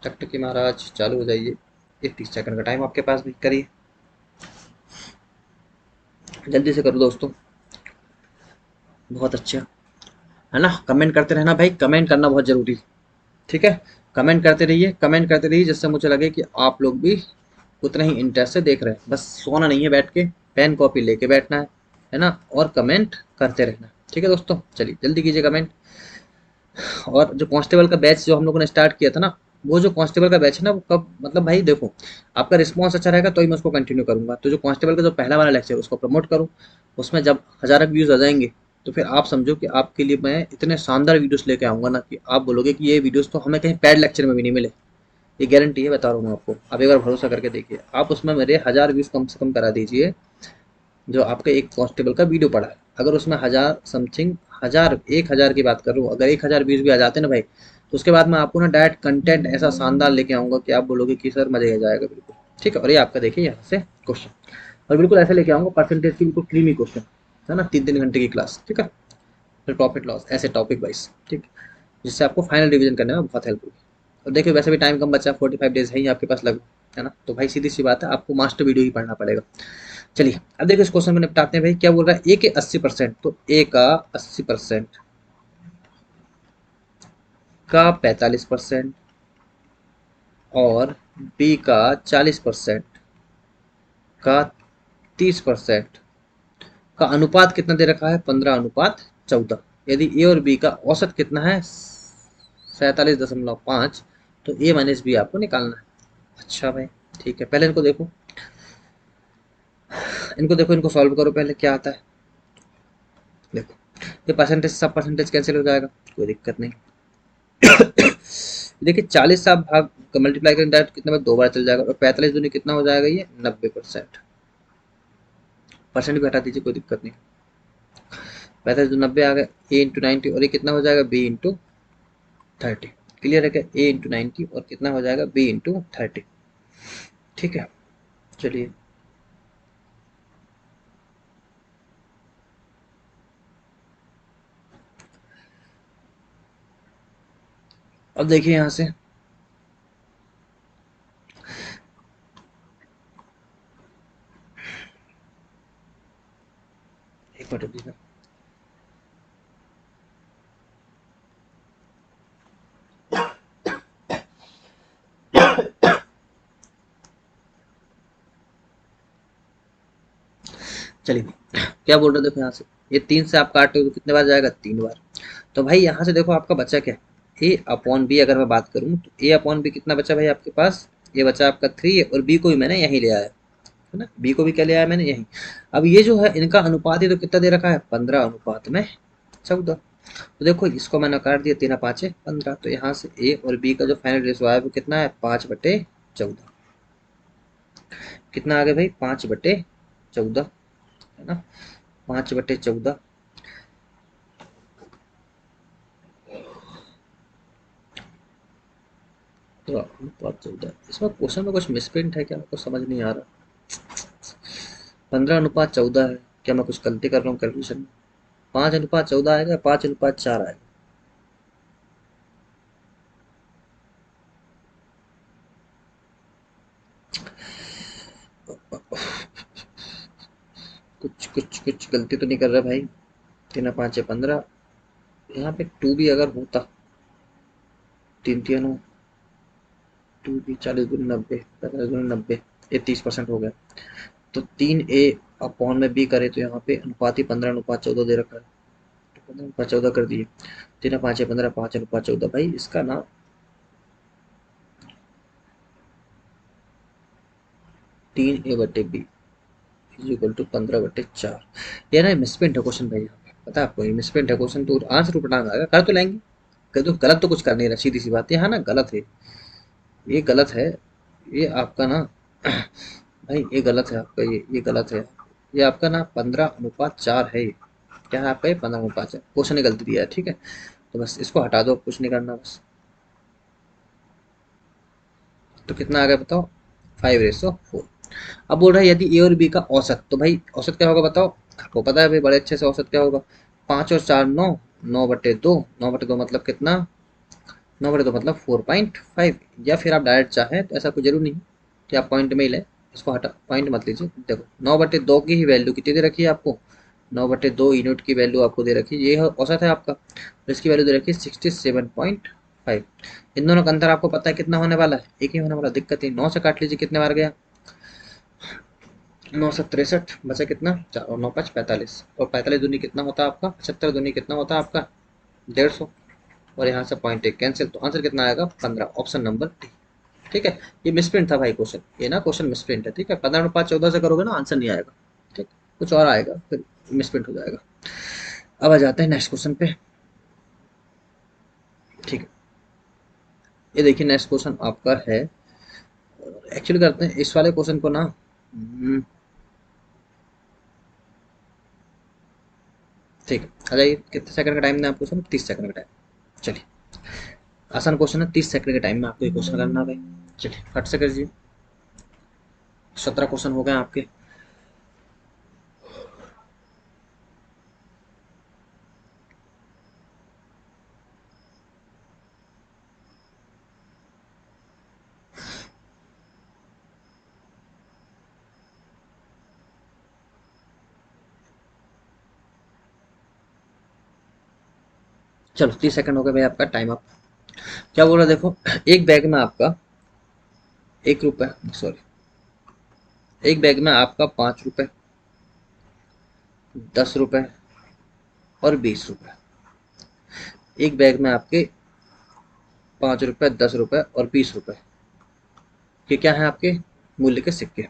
टकटकी महाराज चालू हो जाइए, ये 30 सेकंड का टाइम आपके पास भी, करिए जल्दी से करो दोस्तों, बहुत अच्छा, है ना। कमेंट करते रहना भाई, कमेंट करना बहुत जरूरी है, ठीक है। कमेंट करते रहिए, कमेंट करते रहिए, जिससे मुझे लगे कि आप लोग भी उतना ही इंटरेस्ट से देख रहे हैं। बस सोना नहीं है बैठ के, पेन कॉपी लेके बैठना है ना, और कमेंट करते रहना, ठीक है दोस्तों। चलिए जल्दी कीजिए कमेंट। और जो कांस्टेबल का बैच जो हम लोगों ने स्टार्ट किया था ना, वो जो कांस्टेबल का बैच है ना, वो कब, मतलब भाई देखो आपका रिस्पॉन्स अच्छा रहेगा तो ही मैं उसको कंटिन्यू करूंगा। तो जो कांस्टेबल का जो पहला वाला लेक्चर उसको प्रमोट करूँ, उसमें जब 1000 व्यूज़ आ जाएंगे तो फिर आप समझो कि आपके लिए मैं इतने शानदार वीडियोस लेके आऊँगा ना, कि आप बोलोगे कि ये वीडियोस तो हमें कहीं पैड लेक्चर में भी नहीं मिले। ये गारंटी है, बता रहा हूँ मैं आपको। आप एक बार भरोसा करके देखिए, आप उसमें मेरे 1000 व्यूज़ कम से कम करा दीजिए। जो आपका एक कांस्टेबल का वीडियो पड़ा है, अगर उसमें 1000 समथिंग, 1000 1000 की बात कर रहा हूँ, अगर 1000 व्यूज़ भी आ जाते हैं ना भाई, तो उसके बाद मैं आपको ना डायरेक्ट कंटेंट ऐसा शानदार लेके आऊंगा कि आप बोलोगे कि सर मजा आ जाएगा बिल्कुल। ठीक है, और ये आपका देखिए यहाँ से क्वेश्चन, और बिल्कुल ऐसे लेके आऊंगा परसेंटेज की बिल्कुल क्रीमी क्वेश्चन, है ना, 3 3 घंटे की क्लास। ठीक है, फिर प्रॉफिट लॉस ऐसे टॉपिक वाइज, ठीक, जिससे आपको फाइनल रिवीजन करने में बहुत हेल्प होगी। और देखिए वैसे भी टाइम कम बचा, 45 डेज है ही आपके पास लग, है ना, तो भाई सीधी सी बात है, आपको मास्टर वीडियो ही पढ़ना पड़ेगा। चलिए अब देखिए इस क्वेश्चन को निपटाते हैं। भाई क्या बोल रहा है, ए के 80%, तो ए का 80% का 45% और बी का 40% का 30% का अनुपात कितना दे रखा है, 15:14। यदि ए और बी का औसत कितना है, 47.5, तो ए माइनस बी आपको निकालना है। अच्छा भाई ठीक है, पहले इनको देखो, इनको सॉल्व करो पहले क्या आता है। देखो ये परसेंटेज, सब परसेंटेज कैंसिल हो जाएगा, कोई दिक्कत नहीं। देखिए 40 से आप भाग मल्टीप्लाई करें डायरेक्ट कितने में, 2 बार चल जाएगा, और 45 दूनी कितना हो जाएगा, ये 90%। परसेंट भी हटा दीजिए, कोई दिक्कत नहीं। 45 2 90 आ गए, ए इंटू 90, और ये कितना हो जाएगा, बी इंटू 30। क्लियर है क्या, ए इंटू 90 और कितना हो जाएगा, बी इंटू 30। ठीक है, चलिए अब देखिए यहाँ से, एक मिनट रुकिएगा। चलिए क्या बोल रहे हो, देखो यहाँ से ये 3 से आप काटते हो तो कितने बार जाएगा, 3 बार। तो भाई यहाँ से देखो आपका बचा क्या, ए अपॉन बी। अगर मैं बात करूँ तो ए अपॉन बी कितना बचा भाई आपके पास, ये बचा आपका 3, और बी को भी मैंने यहीं ले आया है ना, बी को भी क्या ले आया मैंने, यहीं। अब ये जो है इनका अनुपात ही तो कितना दे रखा है, 15:14। तो देखो इसको मैंने काट दिया, 3 5 15, तो यहाँ से ए और बी का जो फाइनल रेशो है वो कितना है, 5/14। कितना आ गया भाई, 5/14, है ना, 5/14। तो अनुपात 14, इसमें क्वेश्चन में कुछ मिसप्रिंट है क्या, आपको समझ नहीं आ रहा। 15:14 है, क्या मैं कुछ गलती कर रहा हूँ कैलकुलेशन में, 5:14 आएगा, 5:4 आएगा। कुछ कुछ कुछ गलती तो नहीं कर रहा भाई, 3 5 15, यहाँ पे 2 भी अगर होता, 3 3 टू भी, 40 × 90, 45 × 90, ये 30% हो गया। तो 3 ए अपॉन में बी करे तो यहाँ पे अनुपात ही 15:14 दे रखा है, तो 15:14 कर दिए, 3 5 15, 5:14 भाई इसका ना 3a/b इज इक्वल टू 15/4। ये ना मिसप्रिंट है क्वेश्चन भाई, यहाँ पे पता है आपको, ये मिसप्रिंट है क्वेश्चन, तो आंसर उठाना आएगा, कर तो लेंगे, कर तो गलत तो कुछ कर नहीं रहा, सीधी सी बात है, यहाँ ना गलत है, ये गलत है, ये आपका ना भाई ये गलत है आपका, ये गलत है, ये आपका ना 15:4 है, ये क्या है आपका, ये 15:4 क्वेश्चन ने गलती दिया है। ठीक है, तो बस इसको हटा दो, कुछ नहीं करना बस। तो कितना आ गया बताओ, 5:4। अब बोल रहा है यदि ए और बी का औसत, तो भाई औसत क्या होगा बताओ, आपको पता है भाई बड़े अच्छे से, औसत क्या होगा, 5 और 4 9, 9/2, 9/2 मतलब कितना, 9/2 मतलब 4.5। या फिर आप डायरेक्ट चाहें तो ऐसा कोई जरूर नहीं कि आप पॉइंट में ही लें, इसको हटा, पॉइंट मत लीजिए। देखो 9/2 की ही वैल्यू कितनी दे रखी है आपको, 9/2 यूनिट की वैल्यू आपको दे रखी है, ये औसत है आपका, और इसकी वैल्यू दे रखी है 67.5। इन दोनों का अंतर आपको पता है कितना होने वाला है, एक ही होने वाला, दिक्कत ही 9 से काट लीजिए, कितने बार गया, 9 से 63, बचा कितना, 4 और 9 5 45, और 45 दूनी कितना होता है आपका, 75 दूनी कितना होता है आपका, 150, और यहाँ से पॉइंट एक कैंसिल, तो आंसर कितना आएगा, 15, ऑप्शन नंबर डी। ठीक है, ये मिसप्रिंट था भाई क्वेश्चन, ये ना क्वेश्चन मिसप्रिंट है। ठीक है, 15 5 14 से करोगे ना आंसर नहीं आएगा, ठीक, कुछ और आएगा, फिर मिसप्रिंट हो जाएगा। अब आ जाते हैं नेक्स्ट क्वेश्चन पे। ठीक है, ये देखिए नेक्स्ट क्वेश्चन आपका है, एक्चुअली करते हैं इस वाले क्वेश्चन को ना, ठीक है, आ जाइए, कितने सेकंड का टाइम दें आपको, सर 30 सेकंड का टाइम। चलिए आसान क्वेश्चन है, 30 सेकंड के टाइम में आपको ये क्वेश्चन करना है भाई। चलिए फट से करिए। 17 क्वेश्चन हो गए आपके। चलो 30 सेकंड हो गए भाई, आपका टाइम अप। क्या बोल रहा है देखो, एक बैग में आपका 1 रुपए, सॉरी, एक बैग में आपका 5 रुपए, 10 रुपए और 20 रुपए। एक बैग में आपके 5 रुपए, 10 रुपए और 20 रुपए, ये क्या है आपके मूल्य के सिक्के।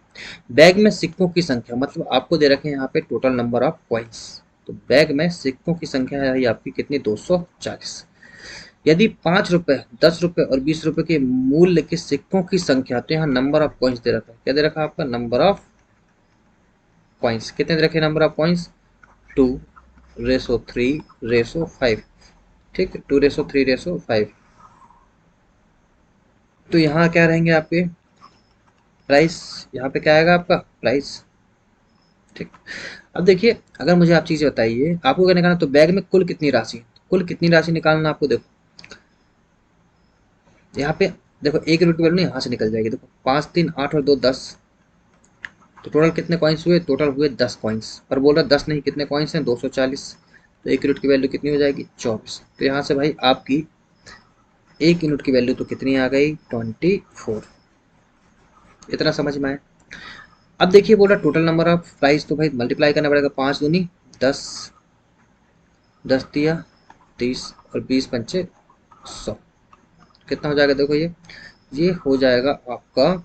बैग में सिक्कों की संख्या, मतलब आपको दे रखे हैं यहाँ पे टोटल नंबर ऑफ कॉइन्स। तो बैग में सिक्कों की संख्या है आपकी कितनी, 240। यदि 5 रुपए, 10 रुपए और 20 रुपए के मूल्य के सिक्कों की संख्या, तो यहाँ नंबर ऑफ कॉइन्स दे रखा है, क्या दे रखा है आपका, नंबर ऑफ कॉइन्स। कितने दे रखे नंबर ऑफ कॉइन्स, 2:3:5। ठीक है, 2:3:5। तो यहाँ क्या रहेंगे आपके प्राइस, यहाँ पे क्या आएगा आपका प्राइस। ठीक। अब देखिए, अगर मुझे आप चीजें बताइए, आपको क्या निकालना, तो बैग में कुल कितनी राशि, कुल कितनी राशि निकालना आपको। देखो यहाँ पे, देखो 1 रुपये की वैल्यू ना यहाँ से निकल जाएगी। देखो 5 3 8 और 2 10, तो टोटल कितने कॉइन्स हुए, टोटल हुए 10 कॉइन्स। पर बोल रहा 10 नहीं, कितने कॉइन्स हैं, 240। तो 1 यूनिट की वैल्यू कितनी हो जाएगी, 24। तो यहाँ से भाई आपकी 1 यूनिट की वैल्यू तो कितनी आ गई, 24। इतना समझ में आया। अब देखिए बोल रहा टोटल नंबर ऑफ प्राइस, तो भाई मल्टीप्लाई करना पड़ेगा, 5 दूनी 10, 10 30 और 20 पंचे 100। कितना हो जाएगा, देखो ये हो जाएगा आपका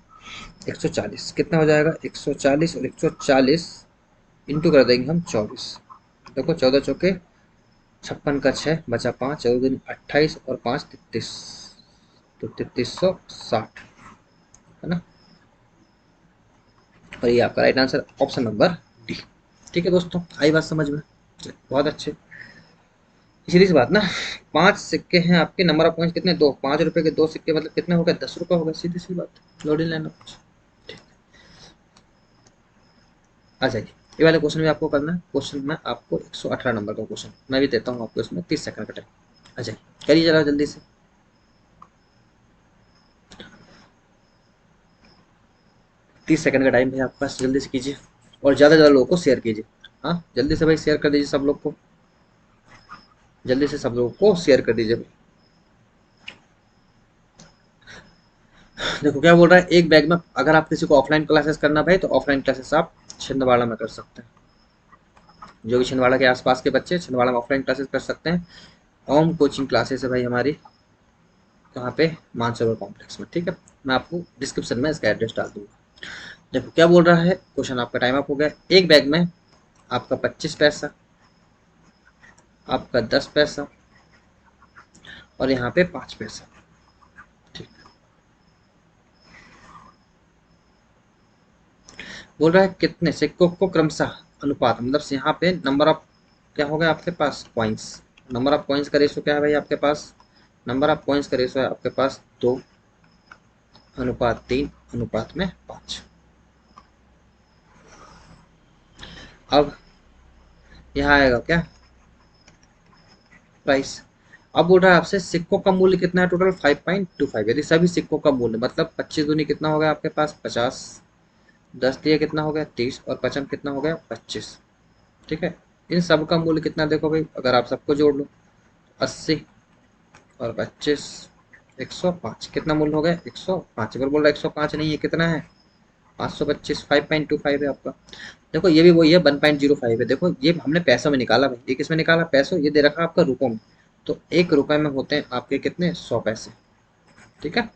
140। कितना हो जाएगा, 140, और 140 इंटू कर देंगे हम 24। देखो 14 चौके 56 का 6 बचा 5, 14 दूनी 28 और 5 33, तो 3360 है ना। और ये आपका right answer option number D. ठीक है दोस्तों, आई बात समझ में, बहुत अच्छे। सीधी सी बात ना, 5 सिक्के हैं आपके, नंबर ऑफ पॉइंट्स कितने, दो। 5 रुपए के 2 सिक्के मतलब कितने हो गए, 10 रुपए हो गए, सीधी सी बात, लोडिंग लाइन कुछ। आ जाइए, ये वाले क्वेश्चन भी आपको करना है। क्वेश्चन में आपको 118 नंबर का क्वेश्चन मैं भी देता हूँ आपको, इसमें 30 सेकंड का टाइम। आ जाइए, करिए जरा जल्दी से। 30 सेकंड का टाइम है आपके पास, जल्दी से कीजिए और ज़्यादा ज़्यादा लोगों को शेयर कीजिए। हाँ जल्दी से भाई शेयर कर दीजिए सब लोग को, जल्दी से सब लोगों को शेयर कर दीजिए भाई। देखो क्या बोल रहा है, एक बैग में अगर आप किसी को ऑफलाइन क्लासेस करना भाई, तो ऑफलाइन क्लासेस आप छिंदवाड़ा में कर सकते हैं। जो भी छिंदवाड़ा के आसपास के बच्चे छिंदवाड़ा में ऑफलाइन क्लासेस कर सकते हैं। ओम कोचिंग क्लासेस है भाई हमारी, कहाँ पे, मानसरोवर कॉम्प्लेक्स में। ठीक है, मैं आपको डिस्क्रिप्शन में इसका एड्रेस डाल दूंगा। देखो क्या बोल रहा है क्वेश्चन, आपका टाइम अप हो गया। एक बैग में आपका 25 पैसा, आपका 10 पैसा और यहाँ पे 5 पैसा। ठीक, बोल रहा है कितने सिक्कों को क्रमशः अनुपात, मतलब से यहाँ पे नंबर ऑफ क्या हो गया आपके पास, कॉइन्स। नंबर ऑफ कॉइन्स का रेशो क्या है भाई आपके पास, नंबर ऑफ कॉइन्स का रेशो है आपके पास 2:3:5। अब यहाँ आएगा क्या, प्राइस। अब बोल रहा है आपसे सिक्कों का मूल्य कितना है, टोटल 5.25। यदि सभी सिक्कों का मूल्य, मतलब 25 दूनी कितना हो गया आपके पास 50, 10 दिया कितना हो गया 30 और 55 कितना हो गया 25। ठीक है, इन सब का मूल्य कितना, देखो भाई अगर आप सबको जोड़ लो, 80 और 25 105, कितना मूल्य हो गया 105। अगर बोल रहा है 105 नहीं है, कितना है 525, 5.25 है आपका। देखो ये भी वही है, 1.05 है। देखो ये हमने पैसों में निकाला भाई, ये किसमें निकाला, पैसों, ये दे रखा आपका रुपयों में। तो 1 रुपए में होते हैं आपके कितने, 100 पैसे। ठीक है,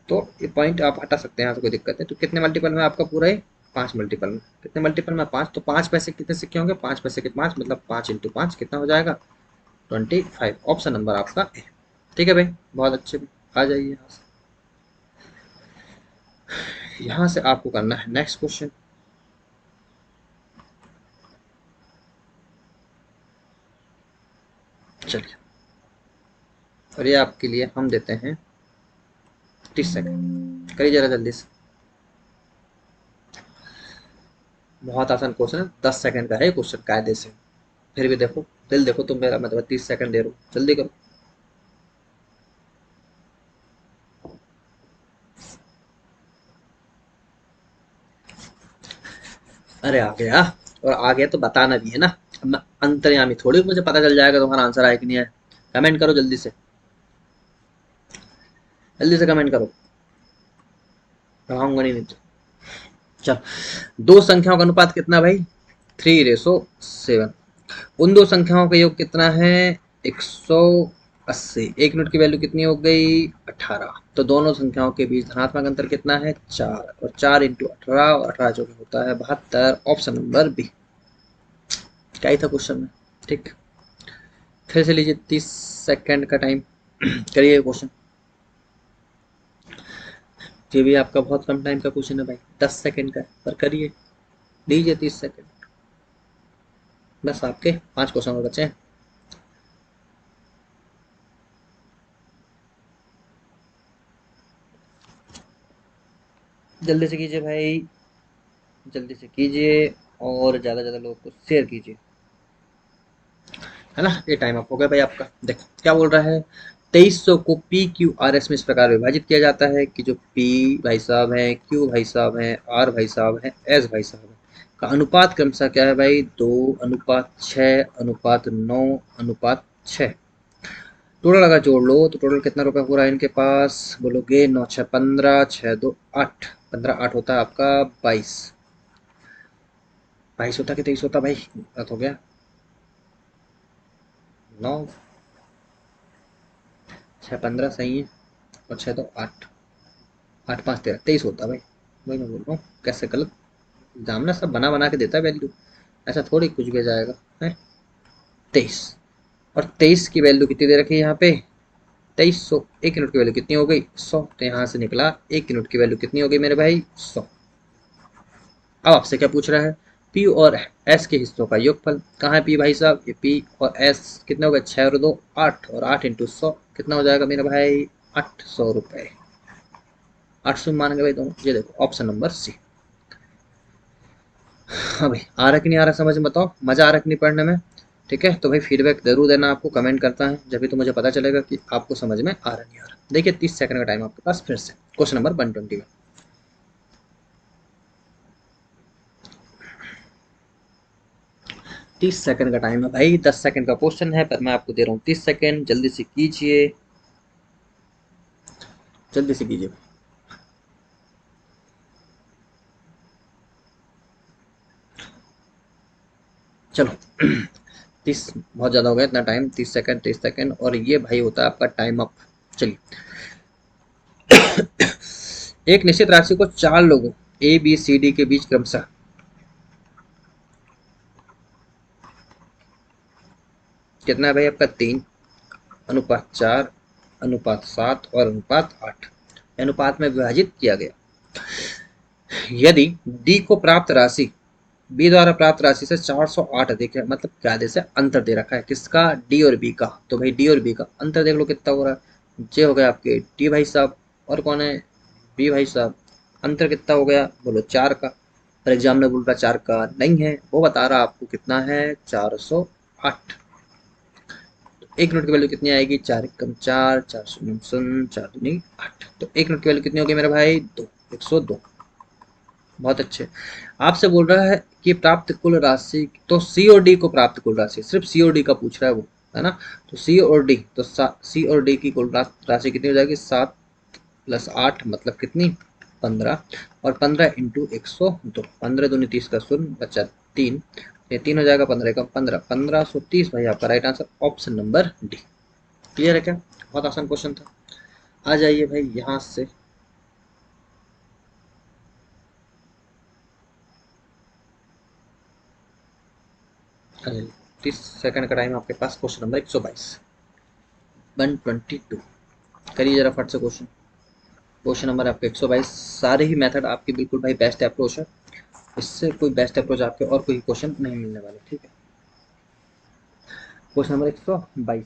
तो ये पॉइंट आप हटा सकते हैं, यहाँ से कोई दिक्कत है। तो कितने मल्टीपल में आपका पूरा है, 5 मल्टीपल में। कितने मल्टीपल में, 5। तो 5 पैसे कितने सिक्के होंगे, 5 पैसे के 5, मतलब 5 × 5 कितना हो जाएगा 25। ऑप्शन नंबर आपका ए। ठीक है भाई, बहुत अच्छे। आ जाइए यहाँ से, यहाँ से आपको करना है नेक्स्ट क्वेश्चन। चलिए और ये आपके लिए हम देते हैं 30 सेकंड। करिए जरा जल्दी से। बहुत आसान क्वेश्चन है, 10 सेकंड का है क्वेश्चन कायदे से। फिर भी देखो, दिल देखो तुम मेरा, मतलब 30 सेकंड दे रहा हूँ, जल्दी करो। अरे आ गया, और आ गया तो बताना भी है ना। अब मैं अंतर्यामी थोड़ी, मुझे पता चल जाएगा तुम्हारा आंसर आया कि नहीं है। कमेंट करो जल्दी से, जल्दी से कमेंट करो, पढ़ाऊंगा नहीं तो। चल, दो संख्याओं का अनुपात कितना भाई? 3:7। उन दो संख्याओं का योग कितना है? 180। एक यूनिट की वैल्यू कितनी हो गई? 18। तो दोनों संख्याओं के बीच धनात्मक अंतर कितना है? 4। और 4 इंटू 18, और 18 जो कि होता है 72। Option number B. क्या ही था क्वेश्चन में। ठीक, फिर से लीजिए 30 सेकंड का टाइम। करिए क्वेश्चन। ये भी आपका बहुत कम टाइम का क्वेश्चन है भाई, 10 सेकंड का है, पर करिए। लीजिए 30 सेकंड। बस आपके 5 क्वेश्चन और बचे हैं। जल्दी से कीजिए भाई, जल्दी से कीजिए, और ज़्यादा से ज़्यादा लोगों को शेयर कीजिए, है ना। ये टाइम अप हो गया भाई आपका। देखो क्या बोल रहा है, 2300 को पी क्यू आर एस में इस प्रकार विभाजित किया जाता है कि जो पी भाई साहब है, क्यू भाई साहब है, आर भाई साहब है, एस भाई साहब है, का अनुपात क्रमशः क्या है भाई? 2:6:9:6। टोटल अगर जोड़ लो तो टोटल कितना रुपए हो रहा है इनके पास? बोलोगे 9×6 = 15, 6×2 = 8, 15 8 होता है आपका 22। 22 होता कि 23 होता भाई? गलत हो गया। 9×6 = 15 सही है, और 6×2 = 8, 8×5 = 13, 23 होता भाई। वही मैं बोल रहा हूँ, कैसे गलत? एग्जाम ना सब बना बना के देता है वैल्यू, ऐसा थोड़ी कुछ भी जाएगा है। 23, और 23 की वैल्यू कितनी दे रखी है यहाँ पे? 2300। एक यूनिट की वैल्यू कितनी हो गई? 100। तो यहाँ से निकला एक यूनिट की वैल्यू कितनी हो गई मेरे भाई? 100। अब आपसे क्या पूछ रहा है? पी और एस के हिस्सों का योगफल। कहाँ है पी भाई साहब? ये पी और एस कितने हो गए? 6 और 2 8, और 8 इंटू 100 कितना हो जाएगा मेरा भाई? 800 रुपए। 800 मान गए भाई दोनों। ये देखो ऑप्शन नंबर सी। हाँ भाई, आ रहा कि नहीं आ रहा समझ में? बताओ, मजा आ रहा कि नहीं पढ़ने में? ठीक है, तो भाई फीडबैक जरूर देना, आपको कमेंट करता है जब भी, तो मुझे पता चलेगा कि आपको समझ में आ रहा नहीं आ रहा। देखिए 30 सेकंड का टाइम आपके पास। फिर से क्वेश्चन नंबर 120 में। 30 सेकंड का टाइम है भाई, 10 सेकंड का क्वेश्चन है, पर मैं आपको दे रहा हूँ 30 सेकंड। जल्दी से कीजिए, जल्दी से कीजिए। चलो 30 बहुत ज़्यादा हो गया, इतना टाइम। 30 सेकंड, 30 सेकंड, और ये भाई होता है आपका टाइम अप। चलिए, एक निश्चित राशि को चार लोगों ए बी सी डी के बीच क्रमशः कितना है भाई आपका? 3:4:7 और अनुपात 8 अनुपात में विभाजित किया गया। यदि डी को प्राप्त राशि बी द्वारा प्राप्त राशि से 408 अधिक है, मतलब कायदे से अंतर दे रखा है किसका? डी और बी का। तो भाई डी और बी का अंतर देख लो कितना हो रहा है। ये हो गया आपके डी भाई साहब, और कौन है? बी भाई साहब। अंतर कितना हो गया? बोलो 4 का। पर एग्जाम में बोल रहा 4 का नहीं है, वो बता रहा आपको कितना है? 408। एक नोट की वैल्यू कितनी आएगी? 4 × 4, 4×0 4×2 8। तो एक नोट की वैल्यू कितनी होगी मेरे भाई? 2, 102। बहुत अच्छे। आपसे बोल रहा है कि प्राप्त कुल राशि, तो सी और डी को प्राप्त कुल राशि, सिर्फ सी और डी का पूछ रहा है वो, है ना। तो सी और डी, तो सी और डी की कुल राशि कितनी हो जाएगी? 7+8 मतलब कितनी? 15। और 15 × 102, 15×2 = 30 का शून्य बचा 3। ये 3 हो जाएगा, 15 का 15, 1530 भाई आपका right answer, option number D. Clear है क्या? बहुत आसान क्वेश्चन था। आ जाइए भाई यहाँ से। आ जाइए, 30 सेकंड का टाइम आपके पास। Question number 122, 122। करिए जरा फट से क्वेश्चन। क्वेश्चन नंबर आपके 122। सारे ही मेथड आपके बिल्कुल भाई बेस्ट अप्रोच है, इससे कोई बेस्ट अप्रोच आपके और कोई क्वेश्चन नहीं मिलने वाले। ठीक है, क्वेश्चन नंबर 122।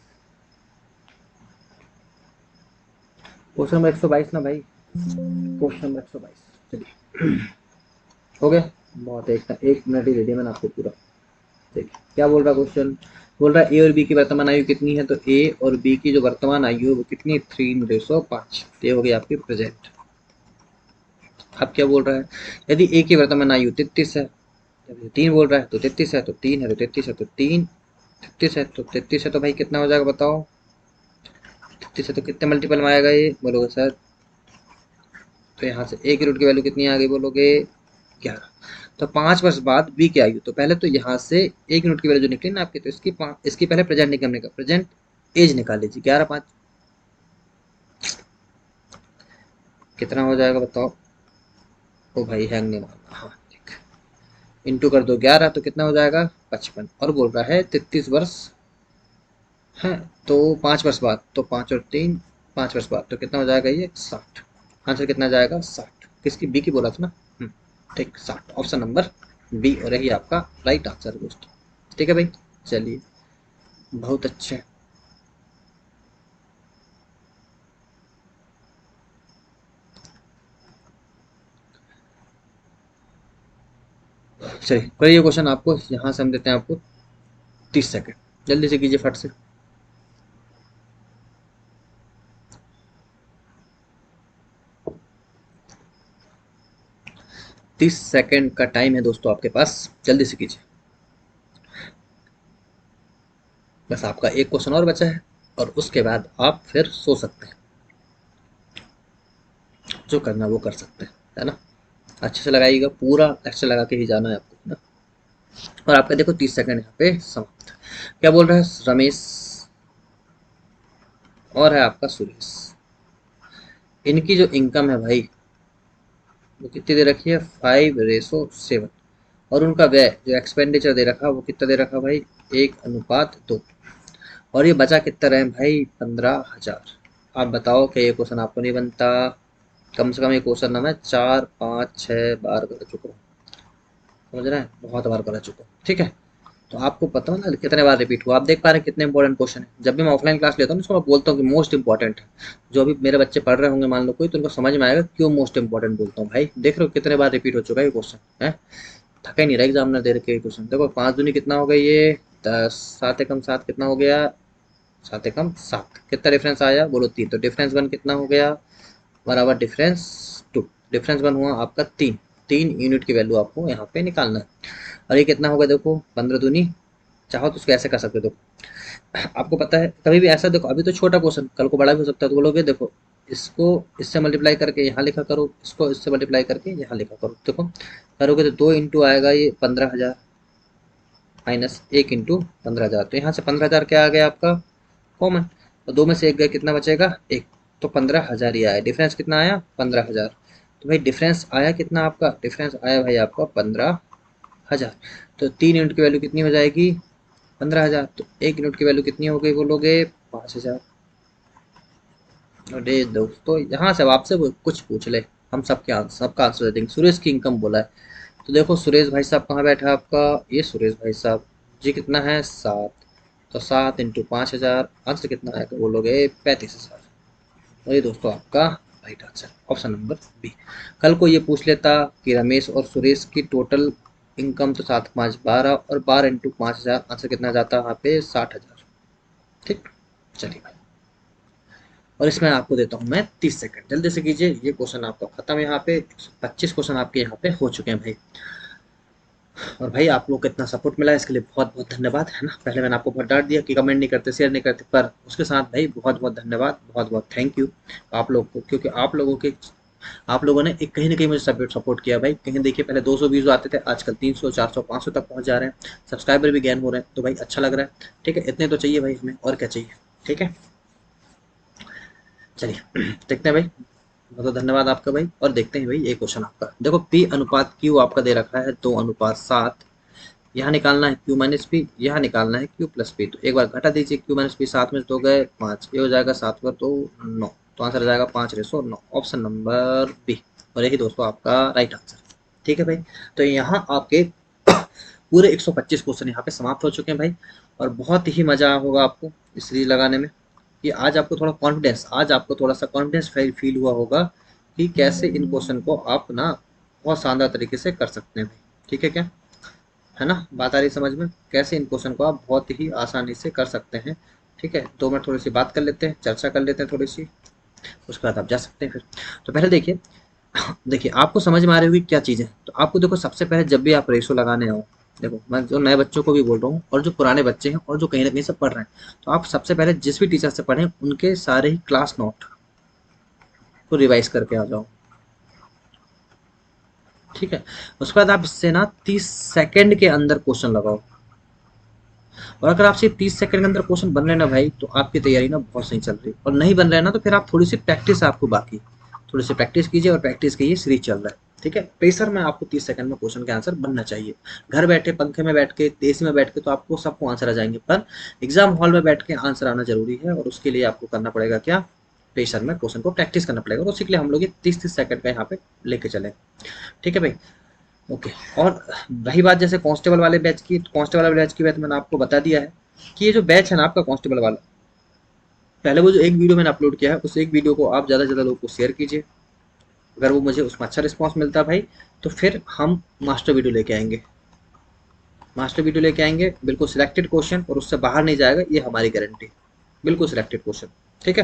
क्वेश्चन नंबर 122 ना भाई, क्वेश्चन नंबर 122। चलिए हो गया, बहुत है, एक मिनट ही दे दिया मैंने आपको पूरा। देखिए क्या बोल रहा क्वेश्चन, बोल रहा है ए और बी की वर्तमान आयु कितनी है, तो ए और बी की जो वर्तमान आयु है वो कितनी है, 3/5। ये हो गई आपकी प्रेजेंट। अब क्या बोल रहा है, यदि ए की वर्तमान आयु 33 है, जब 3 बोल रहा है तो 33 है, तो 3 है तो 33 है, तो 3 33 है, तो 33 है, तो भाई कितना हो जाएगा बताओ, 33 है तो कितने मल्टीपल में आएगा ये बोलोगे सर, तो यहाँ से ए की रूट की वैल्यू कितनी आ गई बोलोगे 11। तो 5 वर्ष बाद बी की आयु, तो पहले तो यहाँ से ए की रूट की वैल्यू जो निकली ना आपकी, तो इसकी पहले प्रेजेंट निकालने का, प्रेजेंट एज निकाल लीजिए, 11/5 कितना हो जाएगा बताओ। ओ भाई हैंग नहीं मारना, हाँ ठीक, इंटू कर दो 11 तो कितना हो जाएगा 55, और बोल रहा है 33 वर्ष है, तो 5 वर्ष बाद, तो 5 और 3 5 वर्ष बाद, तो कितना हो जाएगा ये 60। आंसर कितना जाएगा 60, किसकी, बी की बोला था ना। ठीक 60, ऑप्शन नंबर बी, और यही आपका राइट आंसर है दोस्तों। ठीक है भाई, चलिए बहुत अच्छे। चलिए पर ये क्वेश्चन आपको यहाँ से हम देते हैं आपको 30 सेकेंड, जल्दी से कीजिए फट से। 30 सेकेंड का टाइम है दोस्तों आपके पास, जल्दी से कीजिए। बस आपका एक क्वेश्चन और बचा है, और उसके बाद आप फिर सो सकते हैं, जो करना वो कर सकते हैं, है ना। अच्छे से लगाइएगा, पूरा लेक्चर लगा के ही जाना है आपको, है ना। और आपका देखो 30 सेकेंड यहाँ पे समाप्त। क्या बोल रहा है, रमेश और है आपका सुरेश, इनकी जो इनकम है भाई वो कितनी दे रखी है, 5:7, और उनका व्यय जो एक्सपेंडिचर दे रखा वो कितना दे रखा भाई, 1:2, और ये बचा कितना रहे भाई, 15,000। आप बताओ कि ये क्वेश्चन आपको नहीं बनता, कम से कम ये क्वेश्चन ना मैं 4 5 6 बार कर चुका हूँ, समझ रहे हैं, बहुत बार कर चुका हूँ, ठीक है। तो आपको पता है ना कितने बार रिपीट हुआ, आप देख पा रहे हैं कितने इंपॉर्टेंट क्वेश्चन है। जब भी मैं ऑफलाइन क्लास लेता हूँ इसको मैं बोलता हूँ कि मोस्ट इंपॉर्टेंट है, जो अभी मेरे बच्चे पढ़ रहे होंगे मान लो कोई, तो उनको समझ में आएगा क्यों मोस्ट इंपॉर्टेंट बोलता हूँ भाई। देख रहे हो कितने बार रिपीट हो चुका है ये क्वेश्चन है, थका ही नहीं रहा एग्जामिनर दे रखे क्वेश्चन। देखो 5 दूनी कितना हो गया ये 10, 7 एकम 7 कितना हो गया, 7 एकम 7, कितना डिफरेंस आया बोलो 3, तो डिफरेंस 1 कितना हो गया, बराबर डिफरेंस 2, डिफरेंस 1 हुआ आपका 3, 3 यूनिट की वैल्यू आपको यहाँ पे निकालना है। और ये कितना होगा देखो 15 दूनी, चाहो तो उसको ऐसे कर सकते हो, देखो आपको पता है कभी भी ऐसा, देखो अभी तो छोटा क्वेश्चन कल को बड़ा भी हो सकता है, तो बोलोगे देखो इसको इससे मल्टीप्लाई करके यहाँ लिखा करो, इसको इससे मल्टीप्लाई करके यहाँ लिखा करो, देखो करोगे तो 2 इंटू आएगा ये 15,000 माइनस 1 इंटू 15,000, तो यहाँ से 15,000 क्या आ गया आपका कॉमन, और 2 में से 1 गया, कितना बचेगा 1, तो 15,000 ही आया, डिफरेंस कितना आया 15,000। तो भाई डिफरेंस आया कितना आपका, डिफरेंस आया भाई आपका 15,000। तो 3 यूनिट की वैल्यू कितनी हो जाएगी 15,000, तो 1 यूनिट की वैल्यू कितनी हो गई बोलोगे 5,000। अरे दोस्तों यहाँ से अब आपसे कुछ पूछ ले, हम सबके आंसर सबका आंसर दे देंगे। सुरेश की इनकम बोला है, तो देखो सुरेश भाई साहब कहाँ बैठा है आपका, ये सुरेश भाई साहब जी कितना है 7, तो 7 इंटू 5,000, आंसर कितना आएगा बोलोगे 35,000। और ये दोस्तों आपका right answer, option number B. कल को ये पूछ लेता कि रमेश और सुरेश की टोटल इनकम तो 7 5 12, और 12 इंटू 5,000, आंसर कितना जाता है वहाँ पे 60,000। ठीक, चलिए भाई, और इसमें आपको देता हूँ मैं 30 सेकंड, जल्दी से कीजिए, ये क्वेश्चन आपका खत्म। यहाँ पे 25 क्वेश्चन आपके यहाँ पे हो चुके हैं भाई। और भाई आप लोग को इतना सपोर्ट मिला है इसके लिए बहुत बहुत धन्यवाद, है ना। पहले मैंने आपको बहुत डांट दिया कि कमेंट नहीं करते शेयर नहीं करते, पर उसके साथ भाई बहुत बहुत धन्यवाद, बहुत बहुत थैंक यू आप लोग को, क्योंकि आप लोगों ने एक कहीं ना कहीं मुझे सपोर्ट किया भाई। कहीं देखिए पहले 200 व्यूज आते थे, आजकल 300 400 500 तक पहुंच जा रहे हैं, सब्सक्राइबर भी गेन हो रहे हैं, तो भाई अच्छा लग रहा है। ठीक है, इतने तो चाहिए भाई हमें, और क्या चाहिए। ठीक है, चलिए देखते हैं भाई, बहुत बहुत धन्यवाद आपका भाई। और देखते हैं भाई ये क्वेश्चन आपका, देखो पी अनुपात क्यू आपका दे रखा है 2:7, यहाँ निकालना है क्यू माइनस पी, यहाँ निकालना है क्यू प्लस पी। तो एक बार घटा दीजिए, क्यू माइनस पी 7 में 2 गए 5, ये हो जाएगा 7 पर 2 9, तो आंसर आ जाएगा 5:9, ऑप्शन नंबर बी, और यही दोस्तों आपका राइट आंसर। ठीक है भाई, तो यहाँ आपके पूरे 125 क्वेश्चन यहाँ पे समाप्त हो चुके हैं भाई, और बहुत ही मजा होगा आपको इस सीरीज लगाने में। कि आज आपको थोड़ा सा कॉन्फिडेंस फील हुआ होगा कि कैसे इन क्वेश्चन को आप ना बहुत शानदार तरीके से कर सकते हैं भाई। ठीक है क्या, है ना, बात आ रही समझ में, कैसे इन क्वेश्चन को आप बहुत ही आसानी से कर सकते हैं। ठीक है, 2 मिनट थोड़ी सी बात कर लेते हैं, चर्चा कर लेते हैं थोड़ी सी, उसके बाद आप जा सकते हैं फिर। तो पहले देखिए, देखिए आपको समझ में आ रही होगी क्या चीज़ है। तो आपको देखो, सबसे पहले जब भी आप रेशो लगाने आओ, देखो मैं जो नए बच्चों को भी बोल रहा हूँ और जो पुराने बच्चे हैं और जो कहीं ना कहीं से पढ़ रहे हैं, तो आप सबसे पहले जिस भी टीचर से पढ़ें उनके सारे ही क्लास नोट को रिवाइज करके आ जाओ। ठीक है, उसके बाद आप इससे ना 30 सेकंड के अंदर क्वेश्चन लगाओ। और अगर आपसे 30 सेकंड के अंदर क्वेश्चन बन रहे ना भाई, तो आपकी तैयारी ना बहुत सही चल रही है। और नहीं बन रहा है ना, तो फिर आप थोड़ी सी प्रैक्टिस है आपको बाकी, थोड़ी सी प्रैक्टिस कीजिए और प्रैक्टिस कीजिए, सीरीज चल रहा है। ठीक है, प्रेशर में आपको 30 सेकंड में क्वेश्चन का आंसर बनना चाहिए। घर बैठे पंखे में बैठ के एसी में बैठ के तो आपको सबको आंसर आ जाएंगे, पर एग्जाम हॉल में बैठ के आंसर आना जरूरी है। और उसके लिए आपको करना पड़ेगा क्या, प्रेशर में क्वेश्चन को प्रैक्टिस करना पड़ेगा। और उसी के लिए हम लोग ये 30-30 सेकंड का यहाँ पे लेके चले। ठीक है भाई, ओके। और रही बात जैसे कांस्टेबल वाले बैच की, तो कांस्टेबल वाले बैच की बात मैंने आपको बता दिया है कि ये जो बैच है ना आपका कांस्टेबल वाला, पहले वो जो एक वीडियो मैंने अपलोड किया है, उस एक वीडियो को आप ज़्यादा से ज़्यादा लोगों को शेयर कीजिए। अगर वो मुझे उसमें अच्छा रिस्पांस मिलता है भाई, तो फिर हम मास्टर वीडियो लेके आएंगे। मास्टर वीडियो लेके आएंगे बिल्कुल सिलेक्टेड क्वेश्चन, और उससे बाहर नहीं जाएगा, ये हमारी गारंटी। बिल्कुल सिलेक्टेड क्वेश्चन। ठीक है,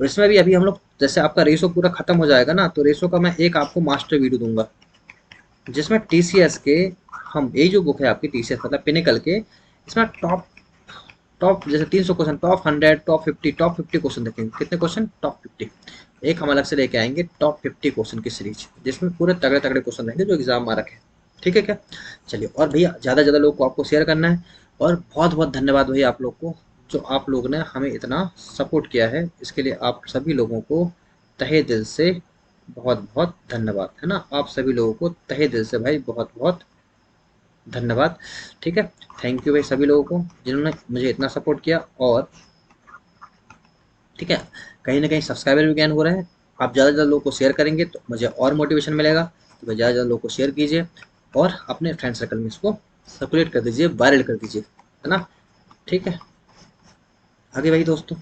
और इसमें भी अभी हम लोग, जैसे आपका रेशो पूरा खत्म हो जाएगा ना, तो रेशो का मैं एक आपको मास्टर वीडियो दूंगा, जिसमें टीसीएस के, हम ये जो बुक है आपकी टीसीएस मतलब पिनिकल के, इसमें टॉप टॉप जैसे 300 क्वेश्चन, टॉप 100, टॉप 50 क्वेश्चन देखेंगे। कितने क्वेश्चन, टॉप 50। एक हम अलग से लेके आएंगे टॉप 50 क्वेश्चन की सीरीज, जिसमें पूरे तगड़े तगड़े क्वेश्चन रहेंगे जो एग्जाम में रखे। ठीक है क्या, चलिए। और भैया ज़्यादा से ज़्यादा लोग को आपको शेयर करना है। और बहुत बहुत धन्यवाद भैया आप लोग को, जो आप लोग ने हमें इतना सपोर्ट किया है, इसके लिए आप सभी लोगों को तहे दिल से बहुत बहुत धन्यवाद, है ना। आप सभी लोगों को तहे दिल से भाई बहुत बहुत धन्यवाद। ठीक है, थैंक यू भाई सभी लोगों को जिन्होंने मुझे इतना सपोर्ट किया। और ठीक है, कहीं ना कहीं सब्सक्राइबर भी गेन हो रहे हैं। आप ज़्यादा से ज़्यादा लोगों को शेयर करेंगे तो मुझे और मोटिवेशन मिलेगा। तो भाई ज़्यादा से ज़्यादा लोगों को शेयर कीजिए और अपने फ्रेंड सर्कल में इसको सर्कुलेट कर दीजिए, वायरल कर दीजिए, है ना। ठीक है, आगे भाई दोस्तों,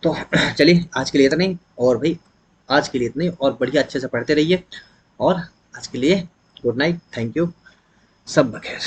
तो चलिए आज के लिए इतना ही। और भाई आज के लिए इतना ही, और बढ़िया अच्छे से पढ़ते रहिए। और आज के लिए गुड नाइट, थैंक यू, सब बखैर।